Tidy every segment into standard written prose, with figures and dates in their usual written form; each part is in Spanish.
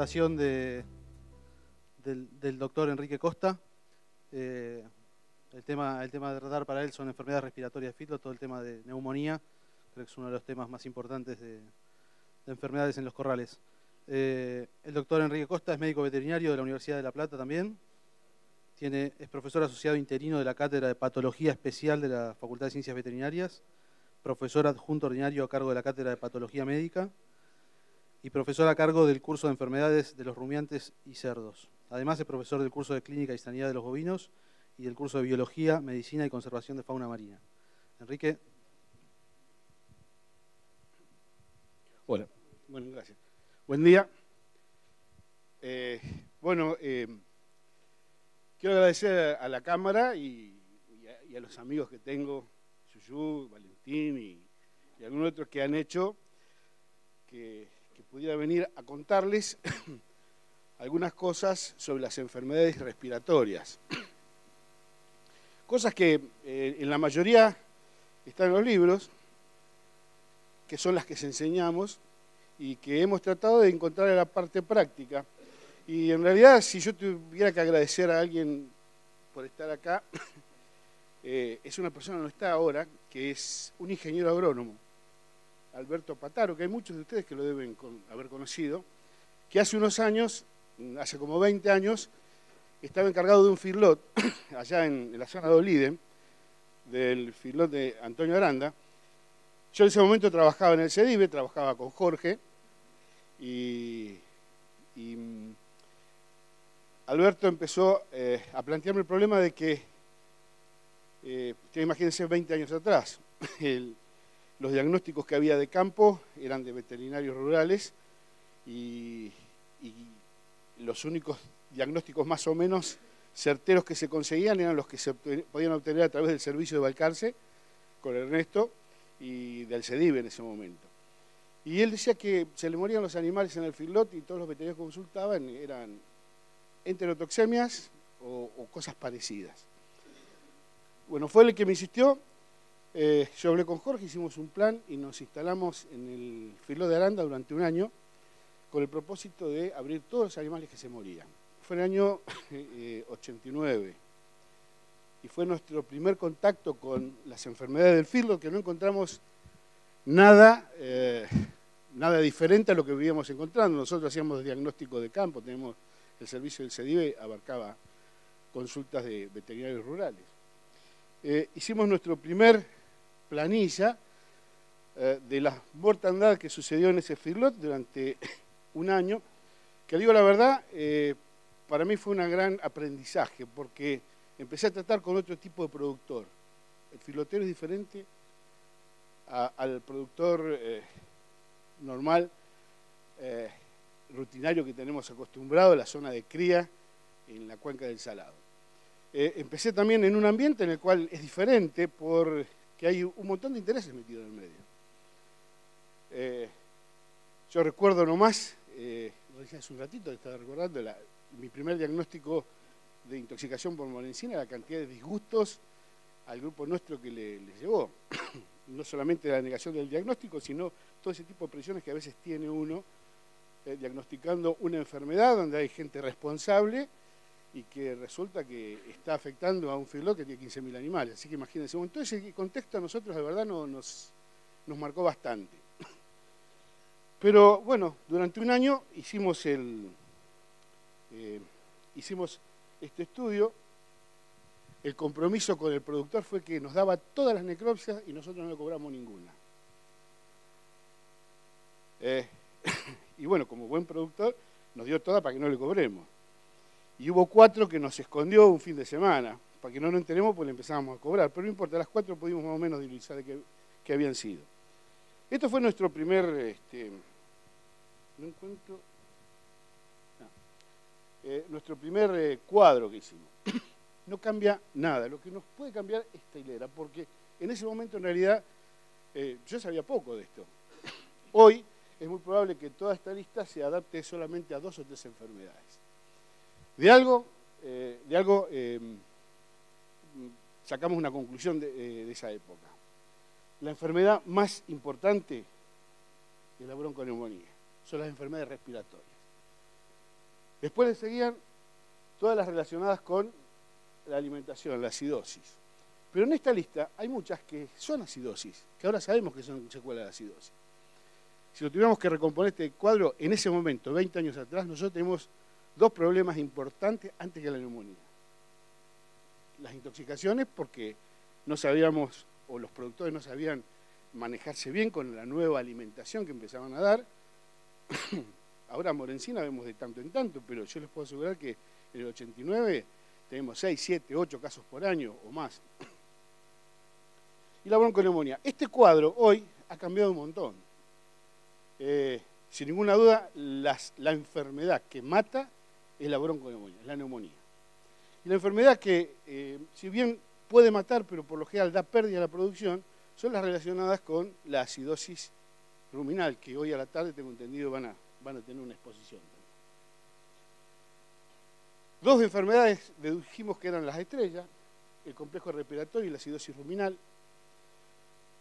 disertación del doctor Enrique Costa. El tema de tratar para él son enfermedades respiratorias de feedlot, todo el tema de neumonía. Creo que es uno de los temas más importantes de enfermedades en los corrales. El doctor Enrique Costa es médico veterinario de la Universidad de La Plata también. Es profesor asociado interino de la Cátedra de Patología Especial de la Facultad de Ciencias Veterinarias, profesor adjunto ordinario a cargo de la Cátedra de Patología Médica y profesor a cargo del curso de enfermedades de los rumiantes y cerdos. Además es profesor del curso de Clínica y Sanidad de los Bovinos y del curso de Biología, Medicina y Conservación de Fauna Marina. Enrique. Hola, bueno, gracias. Buen día. Quiero agradecer a la Cámara y a los amigos que tengo, Yuyú, Valentín y algunos otros que han hecho que pudiera venir a contarles algunas cosas sobre las enfermedades respiratorias. Cosas que en la mayoría están en los libros, que son las que se enseñamos y que hemos tratado de encontrar en la parte práctica. Y en realidad, si yo tuviera que agradecer a alguien por estar acá, es una persona que no está ahora, que es un ingeniero agrónomo, Alberto Pataro, que hay muchos de ustedes que lo deben haber conocido, que hace unos años, hace como 20 años, estaba encargado de un feedlot allá en la zona de Oliden, del feedlot de Antonio Aranda. Yo en ese momento trabajaba en el CEDIVE, trabajaba con Jorge, y Alberto empezó a plantearme el problema de que, imagínense 20 años atrás, los diagnósticos que había de campo eran de veterinarios rurales y los únicos diagnósticos más o menos certeros que se conseguían eran los que se podían obtener a través del servicio de Balcarce, con Ernesto, y del CEDIVE en ese momento. Y él decía que se le morían los animales en el feedlot y todos los veterinarios que consultaban eran enterotoxemias o cosas parecidas. Bueno, fue el que me insistió. Yo hablé con Jorge, hicimos un plan y nos instalamos en el feedlot de Aranda durante un año con el propósito de abrir todos los animales que se morían. Fue en el año 89 y fue nuestro primer contacto con las enfermedades del feedlot, que no encontramos nada diferente a lo que vivíamos encontrando. Nosotros hacíamos diagnóstico de campo, tenemos el servicio del CEDIVE, abarcaba consultas de veterinarios rurales. Hicimos nuestro primer planilla de la mortandad que sucedió en ese feedlot durante un año, que digo la verdad, para mí fue un gran aprendizaje, porque empecé a tratar con otro tipo de productor. El feedlotero es diferente al productor normal, rutinario que tenemos acostumbrado, la zona de cría en la cuenca del Salado. Empecé también en un ambiente en el cual es diferente porque hay un montón de intereses metidos en el medio. Yo recuerdo nomás, hace un ratito estaba recordando mi primer diagnóstico de intoxicación por morencina, la cantidad de disgustos al grupo nuestro que le llevó. No solamente la negación del diagnóstico, sino todo ese tipo de presiones que a veces tiene uno diagnosticando una enfermedad donde hay gente responsable y que resulta que está afectando a un feedlot que tiene 15.000 animales. Así que imagínense, todo ese contexto a nosotros de verdad nos marcó bastante. Pero bueno, durante un año hicimos este estudio. El compromiso con el productor fue que nos daba todas las necropsias y nosotros no le cobramos ninguna. Y bueno, como buen productor, nos dio todas para que no le cobremos. Y hubo 4 que nos escondió un fin de semana, para que no nos enteremos, pues le empezábamos a cobrar. Pero no importa, las 4 pudimos más o menos dilucidar de qué habían sido. Esto fue nuestro primer... nuestro primer cuadro que hicimos. No cambia nada. Lo que nos puede cambiar es esta hilera, porque en ese momento en realidad yo sabía poco de esto. Hoy es muy probable que toda esta lista se adapte solamente a 2 o 3 enfermedades. De algo sacamos una conclusión de esa época. La enfermedad más importante es la bronconeumonía, son las enfermedades respiratorias. Después le seguían todas las relacionadas con la alimentación, la acidosis. Pero en esta lista hay muchas que son acidosis, que ahora sabemos que son secuelas de acidosis. Si lo tuviéramos que recomponer este cuadro, en ese momento, 20 años atrás, nosotros tenemos dos problemas importantes antes que la neumonía. Las intoxicaciones, porque no sabíamos, o los productores no sabían manejarse bien con la nueva alimentación que empezaban a dar. Ahora Morencina vemos de tanto en tanto, pero yo les puedo asegurar que en el 89 tenemos 6, 7, 8 casos por año o más. Y la bronconeumonía. Este cuadro hoy ha cambiado un montón. Sin ninguna duda, la enfermedad que mata es la bronconeumonía, la neumonía. Y la enfermedad que, si bien puede matar, pero por lo general da pérdida a la producción, son las relacionadas con la acidosis ruminal, que hoy a la tarde, tengo entendido, van a tener una exposición. Dos enfermedades dedujimos que eran las estrellas, el complejo respiratorio y la acidosis ruminal.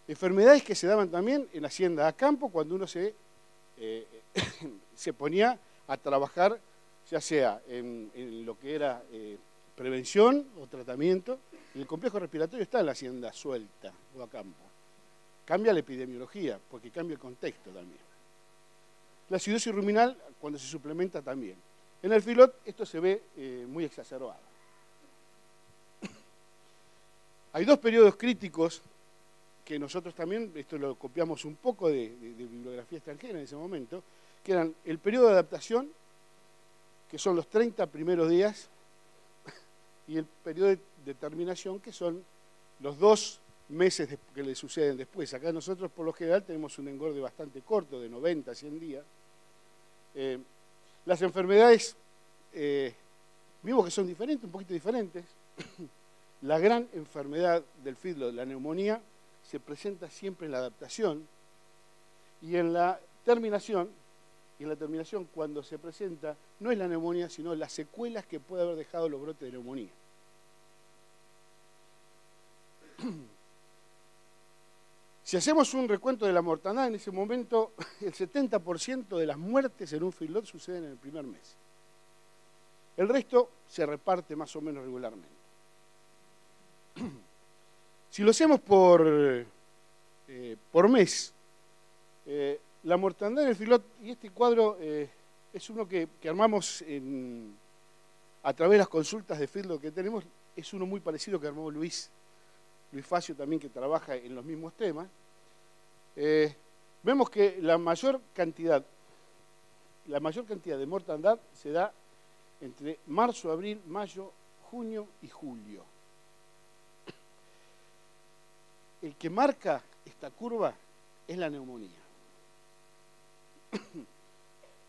Enfermedades que se daban también en hacienda a campo cuando uno se ponía a trabajar, ya sea en lo que era prevención o tratamiento. Y el complejo respiratorio está en la hacienda suelta o a campo. Cambia la epidemiología, porque cambia el contexto también. La acidosis ruminal, cuando se suplementa también. En el feedlot esto se ve muy exacerbado. Hay dos periodos críticos que nosotros también, esto lo copiamos un poco de bibliografía extranjera en ese momento, que eran el periodo de adaptación, que son los 30 primeros días, y el periodo de terminación, que son los 2 meses que le suceden después. Acá nosotros, por lo general, tenemos un engorde bastante corto, de 90 a 100 días. Las enfermedades, vimos que son diferentes, un poquito diferentes. La gran enfermedad del feedlot, la neumonía, se presenta siempre en la adaptación, y en la terminación, cuando se presenta, no es la neumonía, sino las secuelas que puede haber dejado los brotes de neumonía. Si hacemos un recuento de la mortandad, en ese momento el 70% de las muertes en un feedlot suceden en el primer mes. El resto se reparte más o menos regularmente. Si lo hacemos por mes, la mortandad en el feedlot, y este cuadro es uno que armamos a través de las consultas de feedlot que tenemos, es uno muy parecido que armó Luis Facio también, que trabaja en los mismos temas. Vemos que la mayor cantidad de mortandad se da entre marzo, abril, mayo, junio y julio. El que marca esta curva es la neumonía,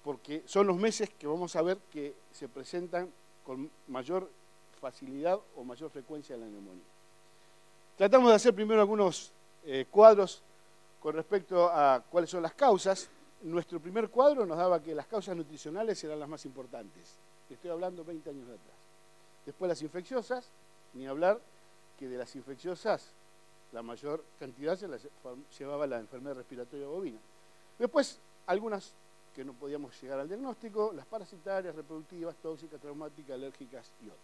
porque son los meses que vamos a ver que se presentan con mayor facilidad o mayor frecuencia de la neumonía. Tratamos de hacer primero algunos cuadros con respecto a cuáles son las causas. Nuestro primer cuadro nos daba que las causas nutricionales eran las más importantes. Estoy hablando 20 años de atrás. Después las infecciosas, ni hablar que de las infecciosas la mayor cantidad se las llevaba la enfermedad respiratoria bovina. Después algunas que no podíamos llegar al diagnóstico, las parasitarias, reproductivas, tóxicas, traumáticas, alérgicas y otras.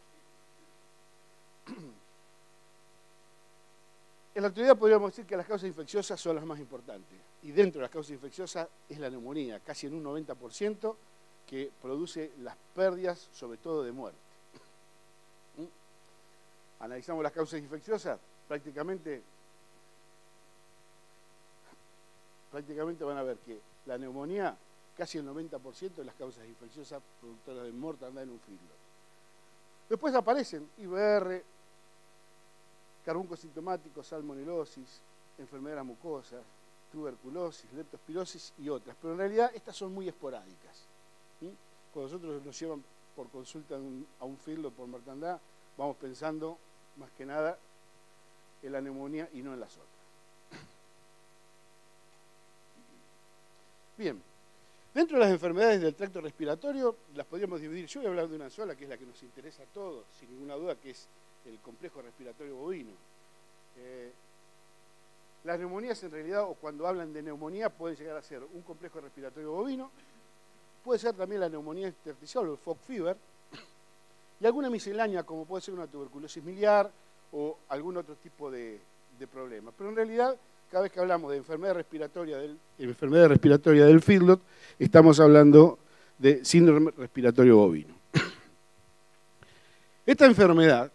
En la actualidad podríamos decir que las causas infecciosas son las más importantes. Y dentro de las causas infecciosas es la neumonía, casi en un 90%, que produce las pérdidas, sobre todo de muerte. Analizamos las causas infecciosas, prácticamente van a ver que la neumonía, casi el 90% de las causas infecciosas productoras de mortandad en un feedlot. Después aparecen IBR, carbunco sintomático, salmonelosis, enfermedades mucosas, tuberculosis, leptospirosis y otras. Pero en realidad estas son muy esporádicas. Cuando nosotros nos llevan por consulta a un feedlot por mortandad, vamos pensando más que nada en la neumonía y no en las otras. Bien, dentro de las enfermedades del tracto respiratorio las podríamos dividir. Yo voy a hablar de una sola, que es la que nos interesa a todos, sin ninguna duda, que es el complejo respiratorio bovino. Las neumonías en realidad, o cuando hablan de neumonía, pueden llegar a ser un complejo respiratorio bovino, puede ser también la neumonía intersticial o el fog fever, y alguna miscelánea como puede ser una tuberculosis miliar o algún otro tipo de problema. Pero en realidad, cada vez que hablamos de enfermedad respiratoria del feedlot, estamos hablando de síndrome respiratorio bovino. Esta enfermedad,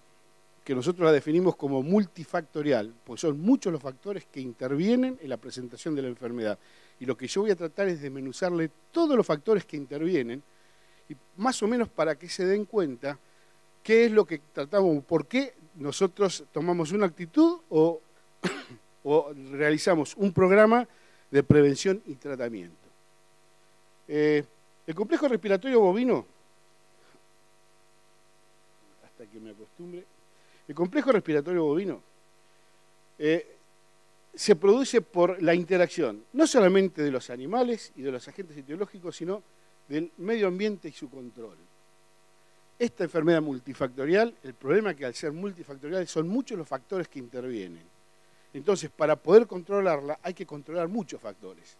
que nosotros la definimos como multifactorial, pues son muchos los factores que intervienen en la presentación de la enfermedad. Y lo que yo voy a tratar es desmenuzarle todos los factores que intervienen, y más o menos para que se den cuenta qué es lo que tratamos, por qué nosotros tomamos una actitud o realizamos un programa de prevención y tratamiento. El complejo respiratorio bovino, hasta que me acostumbre, el complejo respiratorio bovino se produce por la interacción, no solamente de los animales y de los agentes etiológicos, sino del medio ambiente y su control. Esta enfermedad multifactorial, el problema es que al ser multifactorial son muchos los factores que intervienen. Entonces, para poder controlarla hay que controlar muchos factores.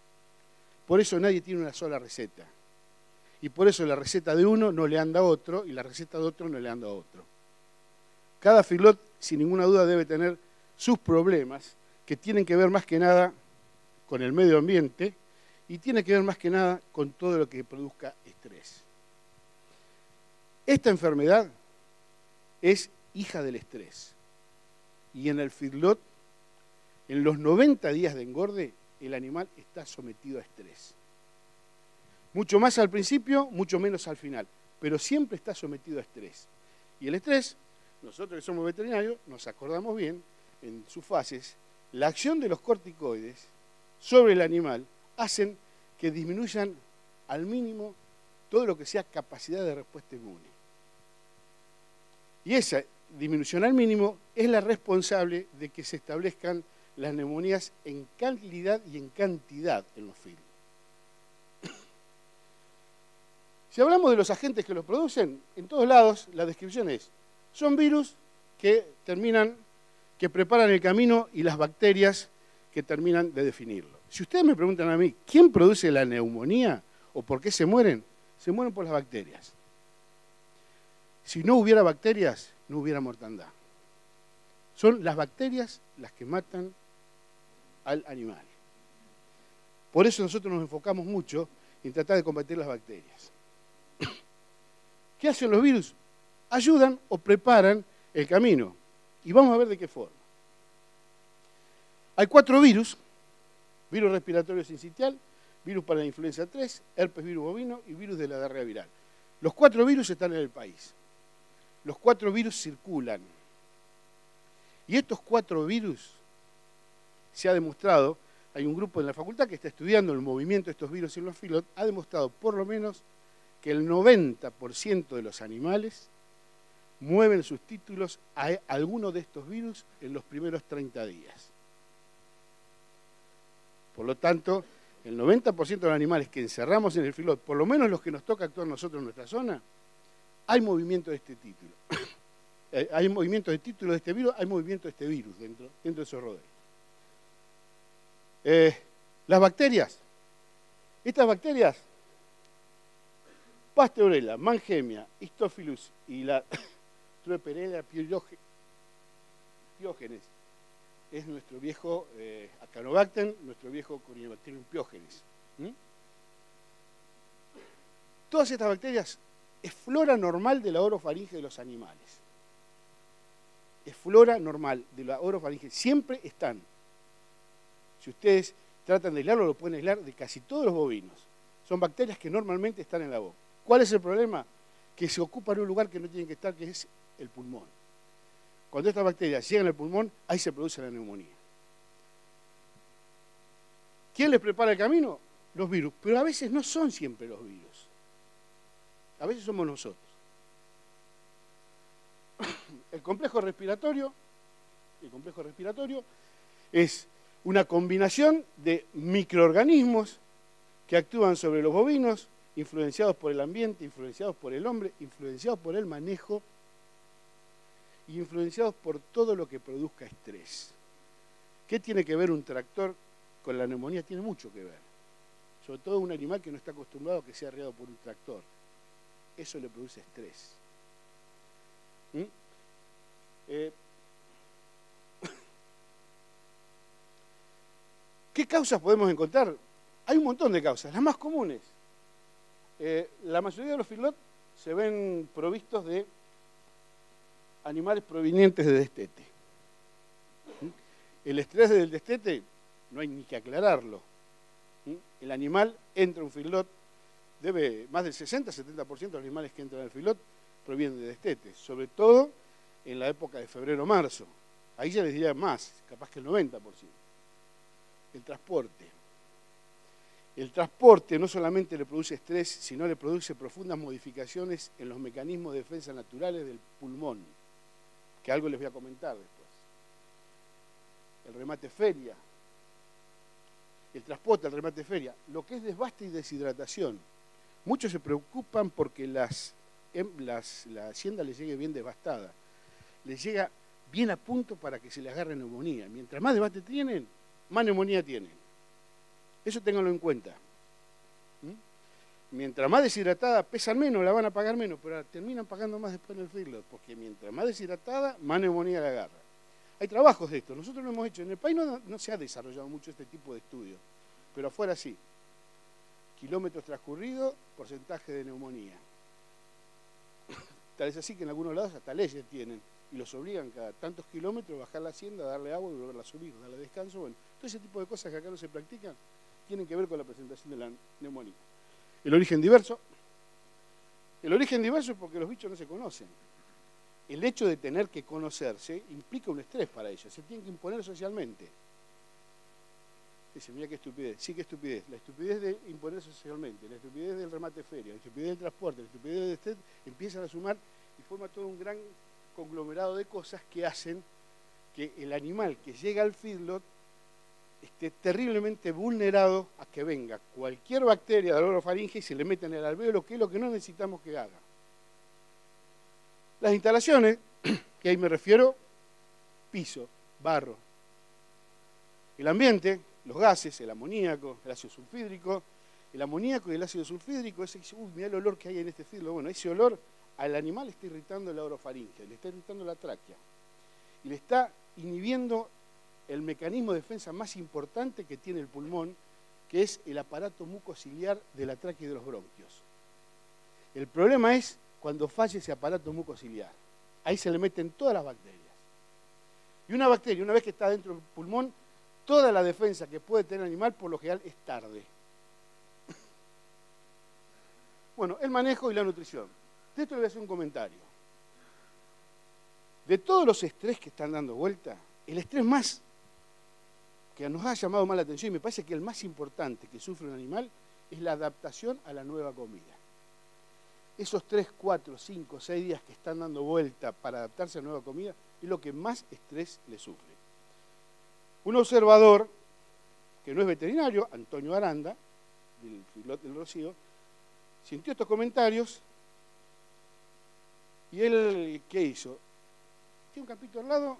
Por eso nadie tiene una sola receta. Y por eso la receta de uno no le anda a otro y la receta de otro no le anda a otro. Cada feedlot, sin ninguna duda, debe tener sus problemas que tienen que ver más que nada con el medio ambiente y tiene que ver más que nada con todo lo que produzca estrés. Esta enfermedad es hija del estrés. Y en el feedlot, en los 90 días de engorde, el animal está sometido a estrés. Mucho más al principio, mucho menos al final, pero siempre está sometido a estrés. Y el estrés, nosotros que somos veterinarios, nos acordamos bien, en sus fases, la acción de los corticoides sobre el animal hacen que disminuyan al mínimo todo lo que sea capacidad de respuesta inmune. Y esa disminución al mínimo es la responsable de que se establezcan las neumonías en calidad y en cantidad en los feedlots. Si hablamos de los agentes que los producen, en todos lados la descripción es, son virus que preparan el camino y las bacterias que terminan de definirlo. Si ustedes me preguntan a mí, ¿quién produce la neumonía o por qué se mueren? Se mueren por las bacterias. Si no hubiera bacterias, no hubiera mortandad. Son las bacterias las que matan al animal. Por eso nosotros nos enfocamos mucho en tratar de combatir las bacterias. ¿Qué hacen los virus? Ayudan o preparan el camino. Y vamos a ver de qué forma. Hay 4 virus: virus respiratorio sincitial, virus para la influenza 3, herpes virus bovino y virus de la diarrea viral. Los 4 virus están en el país. Los 4 virus circulan. Y estos 4 virus, se ha demostrado, hay un grupo en la facultad que está estudiando el movimiento de estos virus en los feedlots, ha demostrado por lo menos que el 90% de los animales mueven sus títulos a alguno de estos virus en los primeros 30 días. Por lo tanto, el 90% de los animales que encerramos en el feedlot, por lo menos los que nos toca actuar nosotros en nuestra zona, hay movimiento de este título. Hay movimiento de título de este virus, hay movimiento de este virus dentro de esos rodeos. Las bacterias. Estas bacterias, Pasteurella, Mannheimia, Histophilus y la Troeperella piógenes, es nuestro viejo Acanobacter, nuestro viejo Corynebacterium piógenes. Todas estas bacterias es flora normal de la orofaringe de los animales. Es flora normal de la orofaringe. Siempre están. Si ustedes tratan de aislarlo, lo pueden aislar de casi todos los bovinos. Son bacterias que normalmente están en la boca. ¿Cuál es el problema? Que se ocupan un lugar que no tienen que estar, que es el pulmón. Cuando estas bacterias llegan al pulmón, ahí se produce la neumonía. ¿Quién les prepara el camino? Los virus. Pero a veces no son siempre los virus. A veces somos nosotros. El complejo respiratorio es una combinación de microorganismos que actúan sobre los bovinos, influenciados por el ambiente, influenciados por el hombre, influenciados por el manejo y influenciados por todo lo que produzca estrés. ¿Qué tiene que ver un tractor con la neumonía? Tiene mucho que ver. sobre todo un animal que no está acostumbrado a que sea arriado por un tractor. Eso le produce estrés. ¿Mm? ¿Qué causas podemos encontrar? Hay un montón de causas, las más comunes. La mayoría de los feedlots se ven provistos de animales provenientes de destete. El estrés del destete no hay ni que aclararlo. El animal entra a un feedlot, más del 60-70% de los animales que entran al feedlot provienen de destete, sobre todo en la época de febrero-marzo. Ahí ya les diría más, capaz que el 90%. El transporte. El transporte no solamente le produce estrés, sino le produce profundas modificaciones en los mecanismos de defensa naturales del pulmón, que algo les voy a comentar después. El remate feria, el transporte, el remate feria, lo que es desbaste y deshidratación. Muchos se preocupan porque la hacienda les llegue bien devastada, les llega bien a punto para que se les agarre neumonía. Mientras más desbaste tienen, más neumonía tienen. Eso ténganlo en cuenta. Mientras más deshidratada, pesan menos, la van a pagar menos, pero terminan pagando más después en el feedlot, porque mientras más deshidratada, más neumonía la agarra. Hay trabajos de esto, nosotros lo hemos hecho. En el país no se ha desarrollado mucho este tipo de estudios, pero afuera sí. Kilómetros transcurridos, porcentaje de neumonía. Tal es así que en algunos lados hasta leyes tienen, y los obligan cada tantos kilómetros a bajar la hacienda, darle agua y volverla a subir, darle descanso. Bueno, todo ese tipo de cosas que acá no se practican tienen que ver con la presentación de la neumonía. El origen diverso. El origen diverso es porque los bichos no se conocen. El hecho de tener que conocerse implica un estrés para ellos, se tienen que imponer socialmente. Dice, mira qué estupidez. Sí, qué estupidez. La estupidez de imponerse socialmente, la estupidez del remate feria, la estupidez del transporte, la estupidez del estrés, empiezan a sumar y forma todo un gran conglomerado de cosas que hacen que el animal que llega al feedlot esté terriblemente vulnerado a que venga cualquier bacteria de la orofaringe y se le meta en el alvéolo, que es lo que no necesitamos que haga. Las instalaciones, que ahí me refiero, piso, barro. El ambiente, los gases, el amoníaco, el ácido sulfídrico. El amoníaco y el ácido sulfídrico, ese dice, uy, mirá el olor que hay en este feedlot. Bueno, ese olor al animal le está irritando la orofaringe, le está irritando la tráquea. Y le está inhibiendo el mecanismo de defensa más importante que tiene el pulmón, que es el aparato mucociliar de la tráquea y de los bronquios. El problema es cuando falla ese aparato mucociliar. Ahí se le meten todas las bacterias. Y una bacteria, una vez que está dentro del pulmón, toda la defensa que puede tener el animal, por lo general, es tarde. Bueno, el manejo y la nutrición. De esto le voy a hacer un comentario. De todos los estrés que están dando vuelta, el estrés más que nos ha llamado más la atención, y me parece que el más importante que sufre un animal, es la adaptación a la nueva comida. Esos 3, 4, 5, 6 días que están dando vuelta para adaptarse a la nueva comida, es lo que más estrés le sufre. Un observador, que no es veterinario, Antonio Aranda, del feedlot del Rocío, sintió estos comentarios, y él, ¿qué hizo? Tiene un campito al lado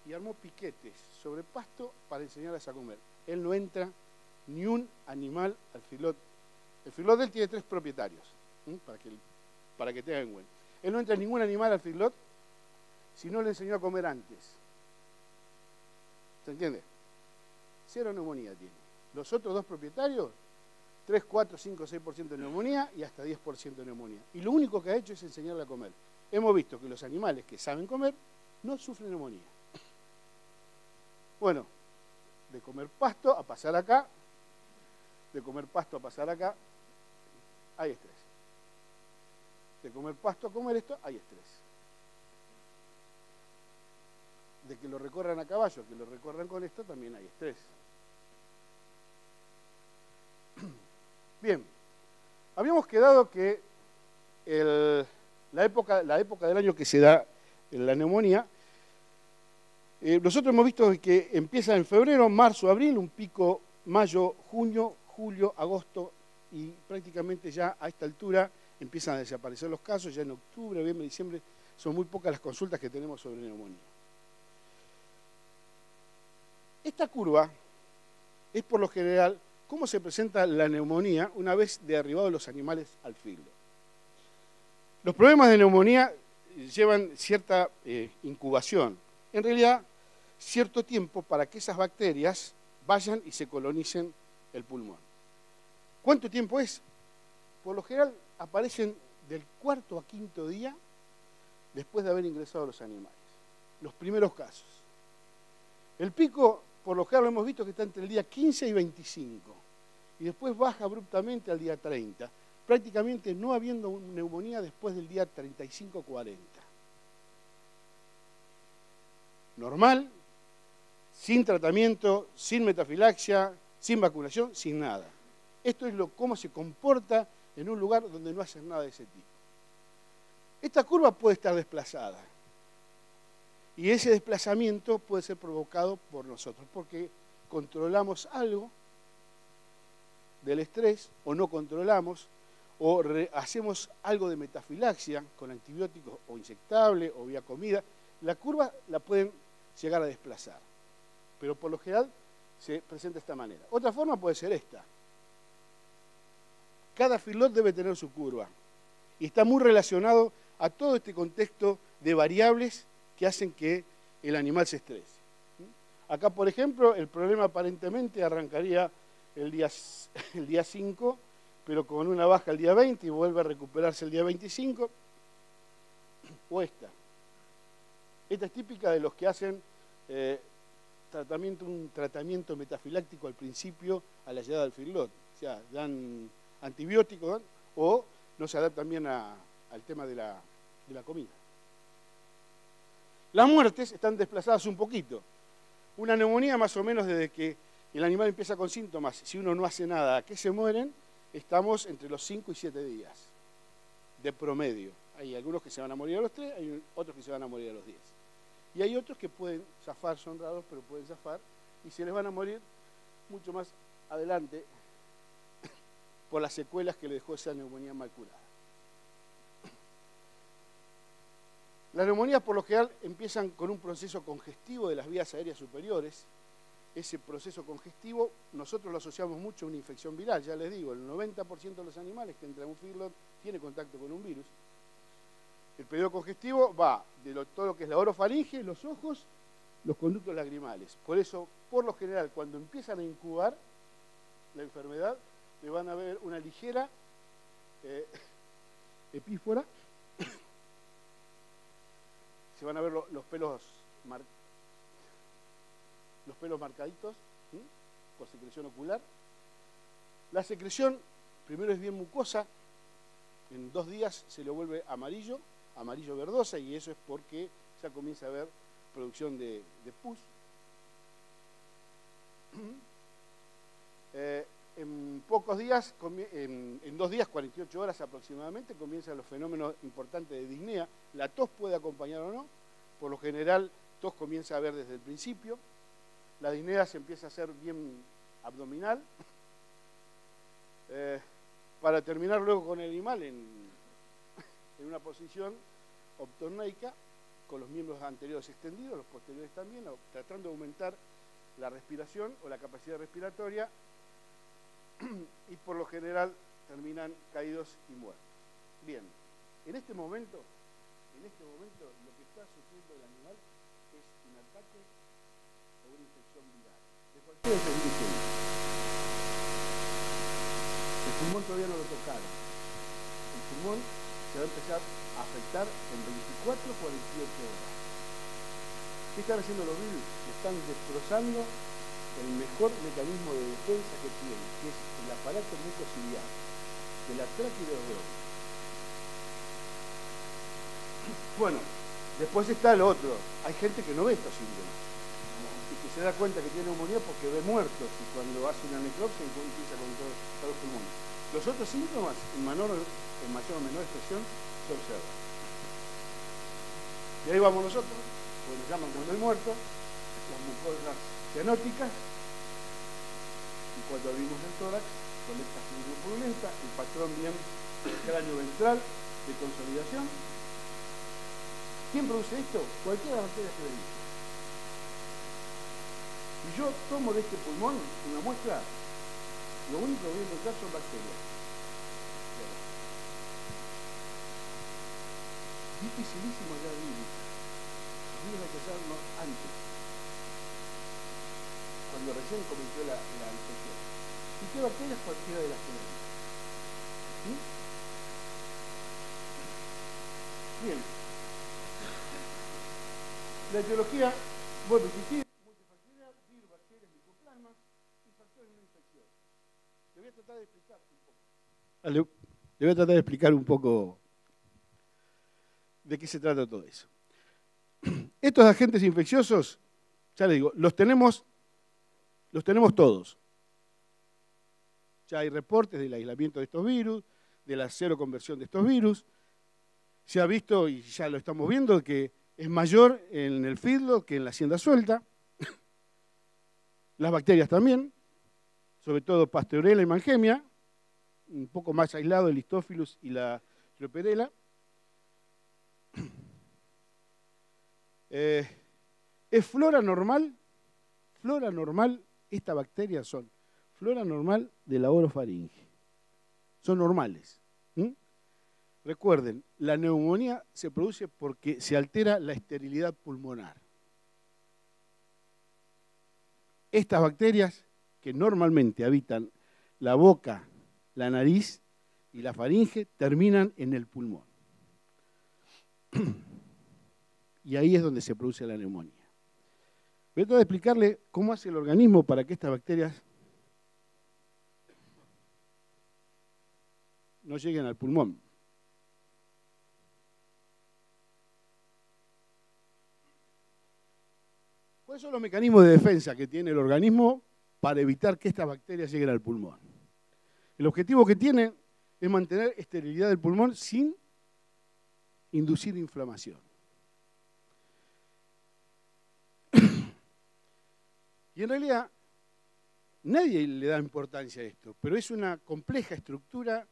y armó piquetes sobre pasto para enseñarles a comer. Él no entra ni un animal al feedlot. El feedlot de él tiene 3 propietarios, para que tengan en cuenta. Él no entra ningún animal al feedlot si no le enseñó a comer antes. ¿Se entiende? 0 neumonía tiene. Los otros 2 propietarios, 3, 4, 5, 6% de neumonía y hasta 10% de neumonía. Y lo único que ha hecho es enseñarle a comer. Hemos visto que los animales que saben comer no sufren neumonía. Bueno, de comer pasto a pasar acá, de comer pasto a pasar acá, hay estrés. De comer pasto a comer esto, hay estrés. De que lo recorran a caballo, que lo recorran con esto, también hay estrés. Bien, habíamos quedado que la época del año que se da la neumonía, nosotros hemos visto que empieza en febrero, marzo, abril, un pico mayo, junio, julio, agosto, y prácticamente ya a esta altura empiezan a desaparecer los casos. Ya en octubre, noviembre, diciembre son muy pocas las consultas que tenemos sobre neumonía. Esta curva es por lo general cómo se presenta la neumonía una vez derribados los animales al filo. Los problemas de neumonía llevan cierta incubación, en realidad cierto tiempo para que esas bacterias vayan y se colonicen el pulmón. ¿Cuánto tiempo es? Por lo general aparecen del cuarto a quinto día después de haber ingresado a los animales. Los primeros casos. El pico, por lo general lo hemos visto que está entre el día 15 y 25 y después baja abruptamente al día 30, prácticamente no habiendo neumonía después del día 35-40. Normal, sin tratamiento, sin metafilaxia, sin vacunación, sin nada. Esto es cómo se comporta en un lugar donde no hacen nada de ese tipo. Esta curva puede estar desplazada y ese desplazamiento puede ser provocado por nosotros porque controlamos algo del estrés o no controlamos o hacemos algo de metafilaxia con antibióticos o inyectable o vía comida. La curva la pueden llegar a desplazar, pero por lo general se presenta de esta manera. Otra forma puede ser esta. Cada feedlot debe tener su curva y está muy relacionado a todo este contexto de variables que hacen que el animal se estrese. Acá, por ejemplo, el problema aparentemente arrancaría el día 5, pero con una baja el día 20 y vuelve a recuperarse el día 25. O esta. Esta es típica de los que hacen un tratamiento metafiláctico al principio a la llegada del feedlot. O sea, dan antibióticos o no se adaptan bien al tema de la comida. Las muertes están desplazadas un poquito. Una neumonía más o menos desde que el animal empieza con síntomas, si uno no hace nada, ¿a qué se mueren? Estamos entre los 5 y 7 días de promedio. Hay algunos que se van a morir a los 3, hay otros que se van a morir a los 10. Y hay otros que pueden zafar, son raros, pero pueden zafar, y se les van a morir mucho más adelante por las secuelas que le dejó esa neumonía mal curada. Las neumonías por lo general empiezan con un proceso congestivo de las vías aéreas superiores. Ese proceso congestivo nosotros lo asociamos mucho a una infección viral. Ya les digo, el 90% de los animales que entran en un feedlot tiene contacto con un virus. El periodo congestivo va de todo lo que es la orofaringe, los ojos, los conductos lagrimales. Por eso, por lo general, cuando empiezan a incubar la enfermedad, le van a ver una ligera epífora. Se van a ver los pelos marcaditos, ¿sí? Por secreción ocular. La secreción primero es bien mucosa, en 2 días se le vuelve amarillo verdosa, y eso es porque ya comienza a haber producción de pus. En pocos días, en 2 días, 48 horas aproximadamente, comienzan los fenómenos importantes de disnea. La tos puede acompañar o no. Por lo general, tos comienza a haber desde el principio. La disnea se empieza a hacer bien abdominal. Para terminar luego con el animal en una posición optorneica, con los miembros anteriores extendidos, los posteriores también, tratando de aumentar la respiración o la capacidad respiratoria, y por lo general terminan caídos y muertos. Bien, en este momento lo que está sufriendo el animal es un ataque o una infección viral de cualquier origen. El pulmón todavía no lo tocaron. El pulmón se va a empezar a afectar en 24 o 48 horas. ¿Qué están haciendo los virus? Están destrozando el mejor mecanismo de defensa que tiene, que es el aparato mucociliar, de la tráquea y de los bronquios. Bueno, después está lo otro. Hay gente que no ve estos síntomas y que se da cuenta que tiene neumonía porque ve muertos, y cuando hace una necropsia empieza con todos los pulmones. Los otros síntomas, en mayor o menor expresión, se observan. Y ahí vamos nosotros, pues nos llaman cuando hay muerto, las mucosas cianóticas, y cuando abrimos el tórax, con esta fluidez purulenta, el patrón bien cráneo ventral de consolidación. ¿Quién produce esto? Cualquiera de las bacterias que venimos. Y yo tomo de este pulmón una muestra, Lo único que voy a encontrar son bacterias. Dificilísimo hallar virus. Los virus hay que hallarlos antes, cuando recién comenzó la infección. ¿Y qué bacterias? Cualquiera de las que hay. ¿Sí? Bien. La etiología, vuelvo a insistir, multifactorial, virus, bacterias, micoplasmas y factores de una infección. Le voy a tratar de explicar un poco. Le voy a tratar de explicar un poco de qué se trata todo eso. Estos agentes infecciosos, ya les digo, los tenemos todos. Ya hay reportes del aislamiento de estos virus, de la cero conversión de estos virus. Se ha visto, y ya lo estamos viendo, que es mayor en el feedlot que en la hacienda suelta. Las bacterias también, sobre todo Pasteurella y Mannheimia, un poco más aislado el Listophilus y la Troperella. ¿Es flora normal? Flora normal, estas bacterias son flora normal de la orofaringe. Son normales. Recuerden, la neumonía se produce porque se altera la esterilidad pulmonar. Estas bacterias, que normalmente habitan la boca, la nariz y la faringe, terminan en el pulmón. Y ahí es donde se produce la neumonía. Voy a tratar de explicarle cómo hace el organismo para que estas bacterias no lleguen al pulmón. ¿Cuáles son los mecanismos de defensa que tiene el organismo para evitar que estas bacterias lleguen al pulmón? El objetivo que tiene es mantener esterilidad del pulmón sin inducir inflamación. Y en realidad nadie le da importancia a esto, pero es una compleja estructura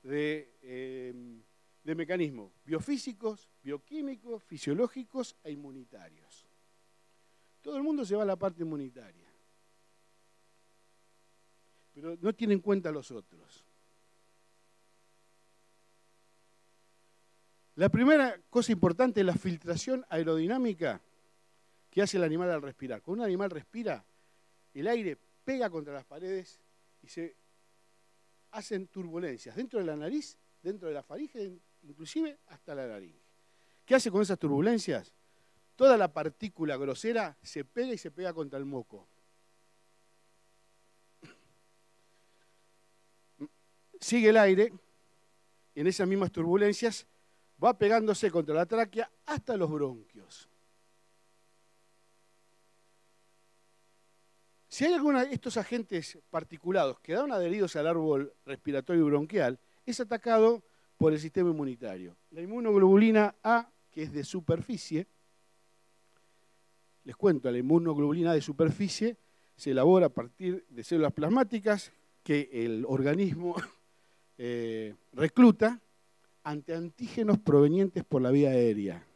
de mecanismos biofísicos, bioquímicos, fisiológicos e inmunitarios. Todo el mundo se va a la parte inmunitaria, pero no tiene en cuenta a los otros. La primera cosa importante es la filtración aerodinámica que hace el animal al respirar. Cuando un animal respira, el aire pega contra las paredes y se hacen turbulencias dentro de la nariz, dentro de la faringe, inclusive hasta la laringe. ¿Qué hace con esas turbulencias? Toda la partícula grosera se pega y se pega contra el moco. Sigue el aire, y en esas mismas turbulencias va pegándose contra la tráquea hasta los bronquios. Si hay alguno de estos agentes particulados que quedaron adheridos al árbol respiratorio bronquial, es atacado por el sistema inmunitario. La inmunoglobulina A, que es de superficie, les cuento, la inmunoglobulina A de superficie se elabora a partir de células plasmáticas que el organismo recluta ante antígenos provenientes por la vía aérea.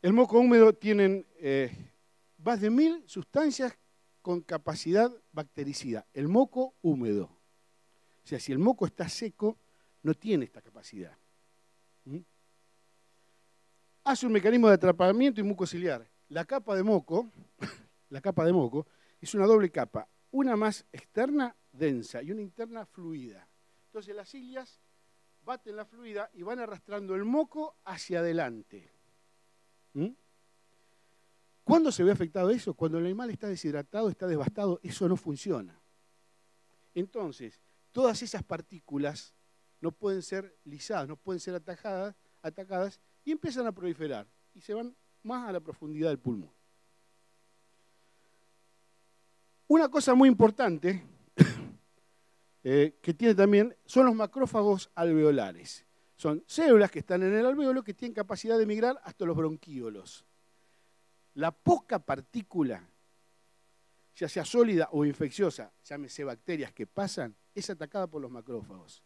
El moco húmedo tiene más de 1000 sustancias con capacidad bactericida. El moco húmedo. O sea, si el moco está seco, no tiene esta capacidad. Hace un mecanismo de atrapamiento y mucociliar. La capa de moco es una doble capa, una más externa densa y una interna fluida. Entonces las cilias baten la fluida y van arrastrando el moco hacia adelante. ¿Cuándo se ve afectado eso? Cuando el animal está deshidratado, está devastado, eso no funciona. Entonces, todas esas partículas no pueden ser lisadas, no pueden ser atacadas y empiezan a proliferar y se van más a la profundidad del pulmón. Una cosa muy importante que tiene también son los macrófagos alveolares. Son células que están en el alvéolo que tienen capacidad de migrar hasta los bronquíolos. La poca partícula, ya sea sólida o infecciosa, llámese bacterias que pasan, es atacada por los macrófagos.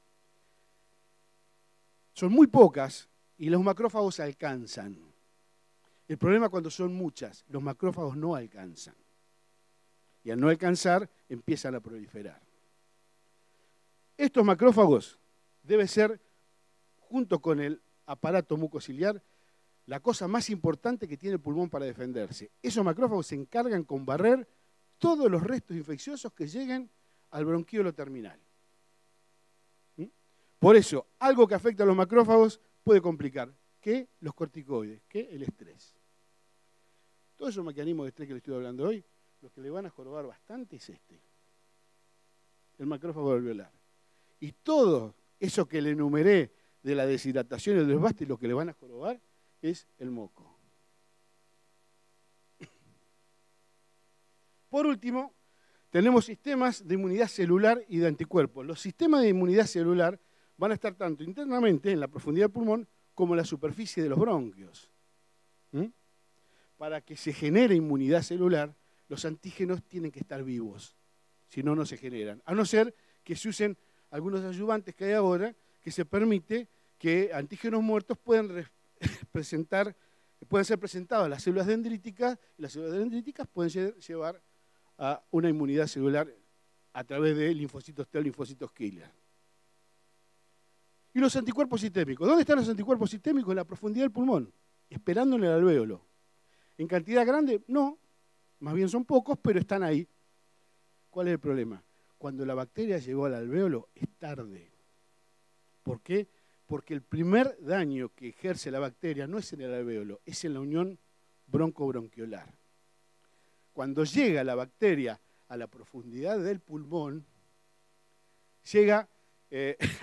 Son muy pocas y los macrófagos alcanzan. El problema cuando son muchas, los macrófagos no alcanzan. Y al no alcanzar, empiezan a proliferar. Estos macrófagos deben ser, junto con el aparato mucociliar, la cosa más importante que tiene el pulmón para defenderse. Esos macrófagos se encargan con barrer todos los restos infecciosos que lleguen al bronquíolo terminal. Por eso, algo que afecta a los macrófagos puede complicar que los corticoides, que el estrés. Todos esos mecanismos de estrés que le estoy hablando hoy, lo que le van a jorobar bastante es el macrófago alveolar. Y todo eso que le enumeré de la deshidratación y el desbaste, lo que le van a jorobar es el moco. Por último, tenemos sistemas de inmunidad celular y de anticuerpos. Los sistemas de inmunidad celular van a estar tanto internamente en la profundidad del pulmón como en la superficie de los bronquios. Para que se genere inmunidad celular, los antígenos tienen que estar vivos, si no, no se generan. A no ser que se usen algunos ayudantes que hay ahora, que se permite que antígenos muertos puedan ser presentados a las células dendríticas, y las células dendríticas pueden llevar a una inmunidad celular a través de linfocitos T, linfocitos killer. Y los anticuerpos sistémicos. ¿Dónde están los anticuerpos sistémicos? En la profundidad del pulmón, esperando en el alvéolo. ¿En cantidad grande? No, más bien son pocos, pero están ahí. ¿Cuál es el problema? Cuando la bacteria llegó al alvéolo, es tarde. ¿Por qué? Porque el primer daño que ejerce la bacteria no es en el alvéolo, es en la unión broncobronquiolar. Cuando llega la bacteria a la profundidad del pulmón, llega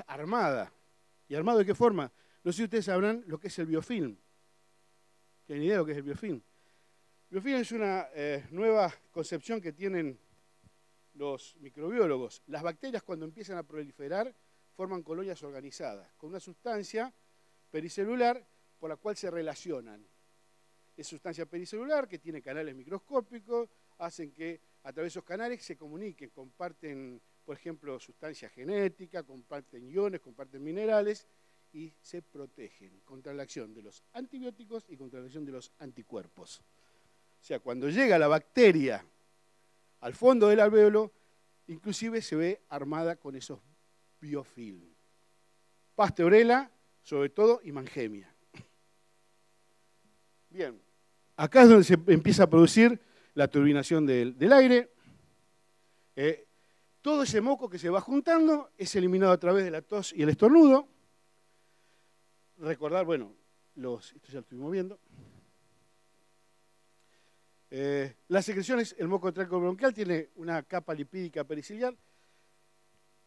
armada. ¿Y armado de qué forma? No sé si ustedes sabrán lo que es el biofilm. ¿Tienen idea de lo que es el biofilm? El biofilm es una nueva concepción que tienen los microbiólogos. Las bacterias, cuando empiezan a proliferar, forman colonias organizadas con una sustancia pericelular por la cual se relacionan. Es sustancia pericelular que tiene canales microscópicos, hacen que a través de esos canales se comuniquen, comparten, por ejemplo, sustancia genética, comparten iones, comparten minerales y se protegen contra la acción de los antibióticos y contra la acción de los anticuerpos. O sea, cuando llega la bacteria al fondo del alvéolo, inclusive se ve armada con esos biofilm. Pasteurella, sobre todo, y Mannheimia. Bien, acá es donde se empieza a producir la turbinación del aire. Todo ese moco que se va juntando es eliminado a través de la tos y el estornudo. Recordar, bueno, esto ya lo estuvimos viendo. Las secreciones, el moco traqueobronquial tiene una capa lipídica periciliar.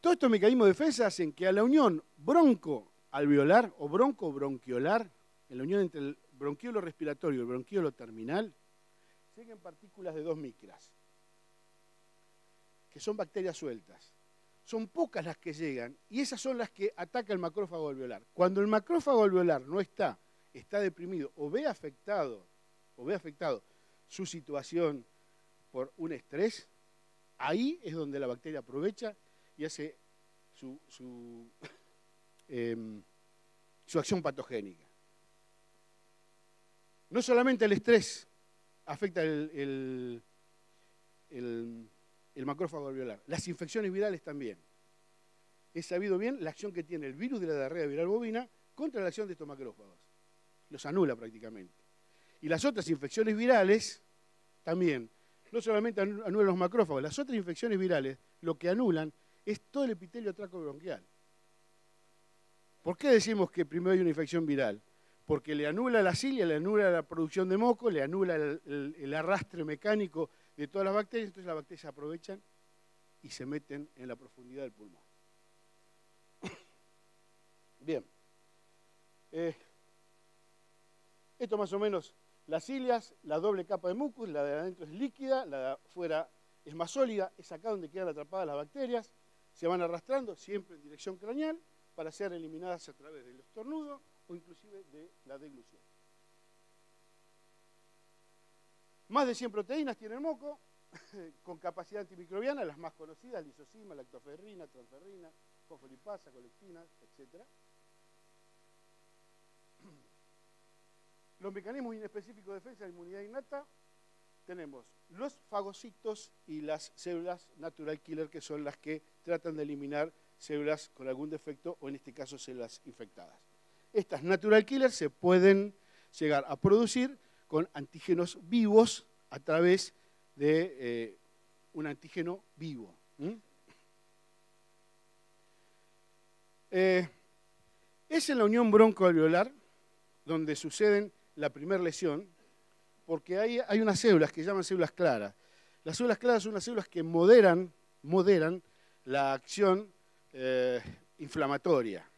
Todos estos mecanismos de defensa hacen que a la unión broncoalveolar o broncobronquiolar, en la unión entre el bronquiolo respiratorio y el bronquiolo terminal, lleguen partículas de 2 micras, que son bacterias sueltas. Son pocas las que llegan y esas son las que ataca el macrófago alveolar. Cuando el macrófago alveolar no está deprimido o ve afectado su situación por un estrés, ahí es donde la bacteria aprovecha y hace su acción patogénica. No solamente el estrés afecta el macrófago alveolar, las infecciones virales también. Es sabido bien la acción que tiene el virus de la diarrea viral bovina contra la acción de estos macrófagos. Los anula prácticamente. Y las otras infecciones virales también. No solamente anulan los macrófagos, las otras infecciones virales lo que anulan es todo el epitelio traqueobronquial. ¿Por qué decimos que primero hay una infección viral? Porque le anula la cilia, le anula la producción de moco, le anula el arrastre mecánico de todas las bacterias, entonces las bacterias aprovechan y se meten en la profundidad del pulmón. Bien. Esto más o menos, las cilias, la doble capa de mucus, la de adentro es líquida, la de afuera es más sólida, es acá donde quedan atrapadas las bacterias, se van arrastrando siempre en dirección craneal para ser eliminadas a través del estornudo o inclusive de la deglución. Más de 100 proteínas tiene el moco, con capacidad antimicrobiana, las más conocidas, lisozima, lactoferrina, transferrina, fosfolipasa, colectina, etc. los mecanismos inespecíficos de defensa de inmunidad innata, tenemos los fagocitos y las células natural killer, que son las que tratan de eliminar células con algún defecto, o en este caso células infectadas. Estas natural killers se pueden llegar a producir con antígenos vivos a través de un antígeno vivo. Es en la unión broncoalveolar donde suceden la primera lesión, porque hay unas células que llaman células claras. Las células claras son unas células que moderan la acción inflamatoria.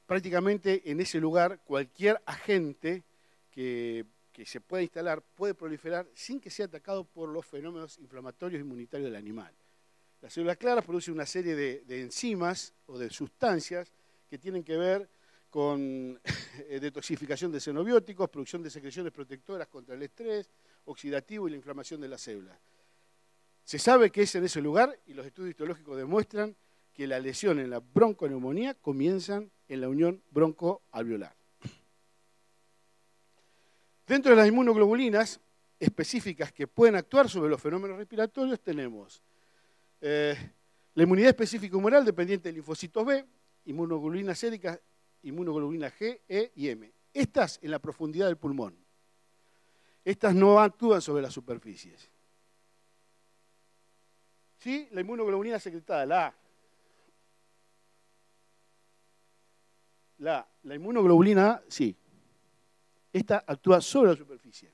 Prácticamente en ese lugar cualquier agente que se pueda instalar puede proliferar sin que sea atacado por los fenómenos inflamatorios inmunitarios del animal. Las células claras producen una serie de enzimas o de sustancias que tienen que ver con detoxificación de xenobióticos, producción de secreciones protectoras contra el estrés oxidativo y la inflamación de las células. Se sabe que es en ese lugar y los estudios histológicos demuestran que la lesión en la bronconeumonía comienzan en la unión broncoalveolar. Dentro de las inmunoglobulinas específicas que pueden actuar sobre los fenómenos respiratorios tenemos la inmunidad específica humoral dependiente de linfocitos B, inmunoglobulinas séricas, inmunoglobulina G, E y M. Estas en la profundidad del pulmón. Estas no actúan sobre las superficies. Sí, la inmunoglobulina secretada, la A. La inmunoglobulina A, sí. Esta actúa sobre la superficie.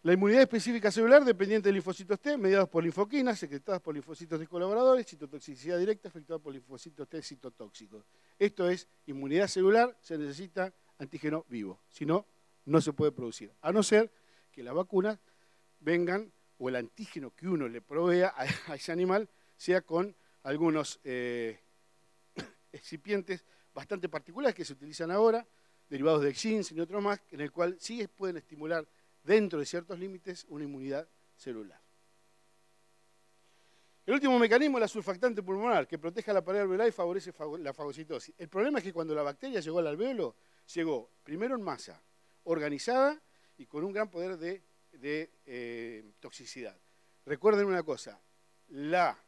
La inmunidad específica celular dependiente de linfocitos T, mediados por linfoquinas, secretadas por linfocitos descolaboradores, citotoxicidad directa efectuada por linfocitos T citotóxicos. Esto es inmunidad celular, se necesita antígeno vivo, si no, no se puede producir, a no ser que las vacunas vengan, o el antígeno que uno le provea a ese animal, sea con algunos excipientes bastante particulares que se utilizan ahora, derivados de ginseng y otros más, en el cual sí pueden estimular dentro de ciertos límites una inmunidad celular. El último mecanismo es la surfactante pulmonar, que protege a la pared alveolar y favorece la fagocitosis. El problema es que cuando la bacteria llegó al alveolo, llegó primero en masa, organizada y con un gran poder de toxicidad. Recuerden una cosa, la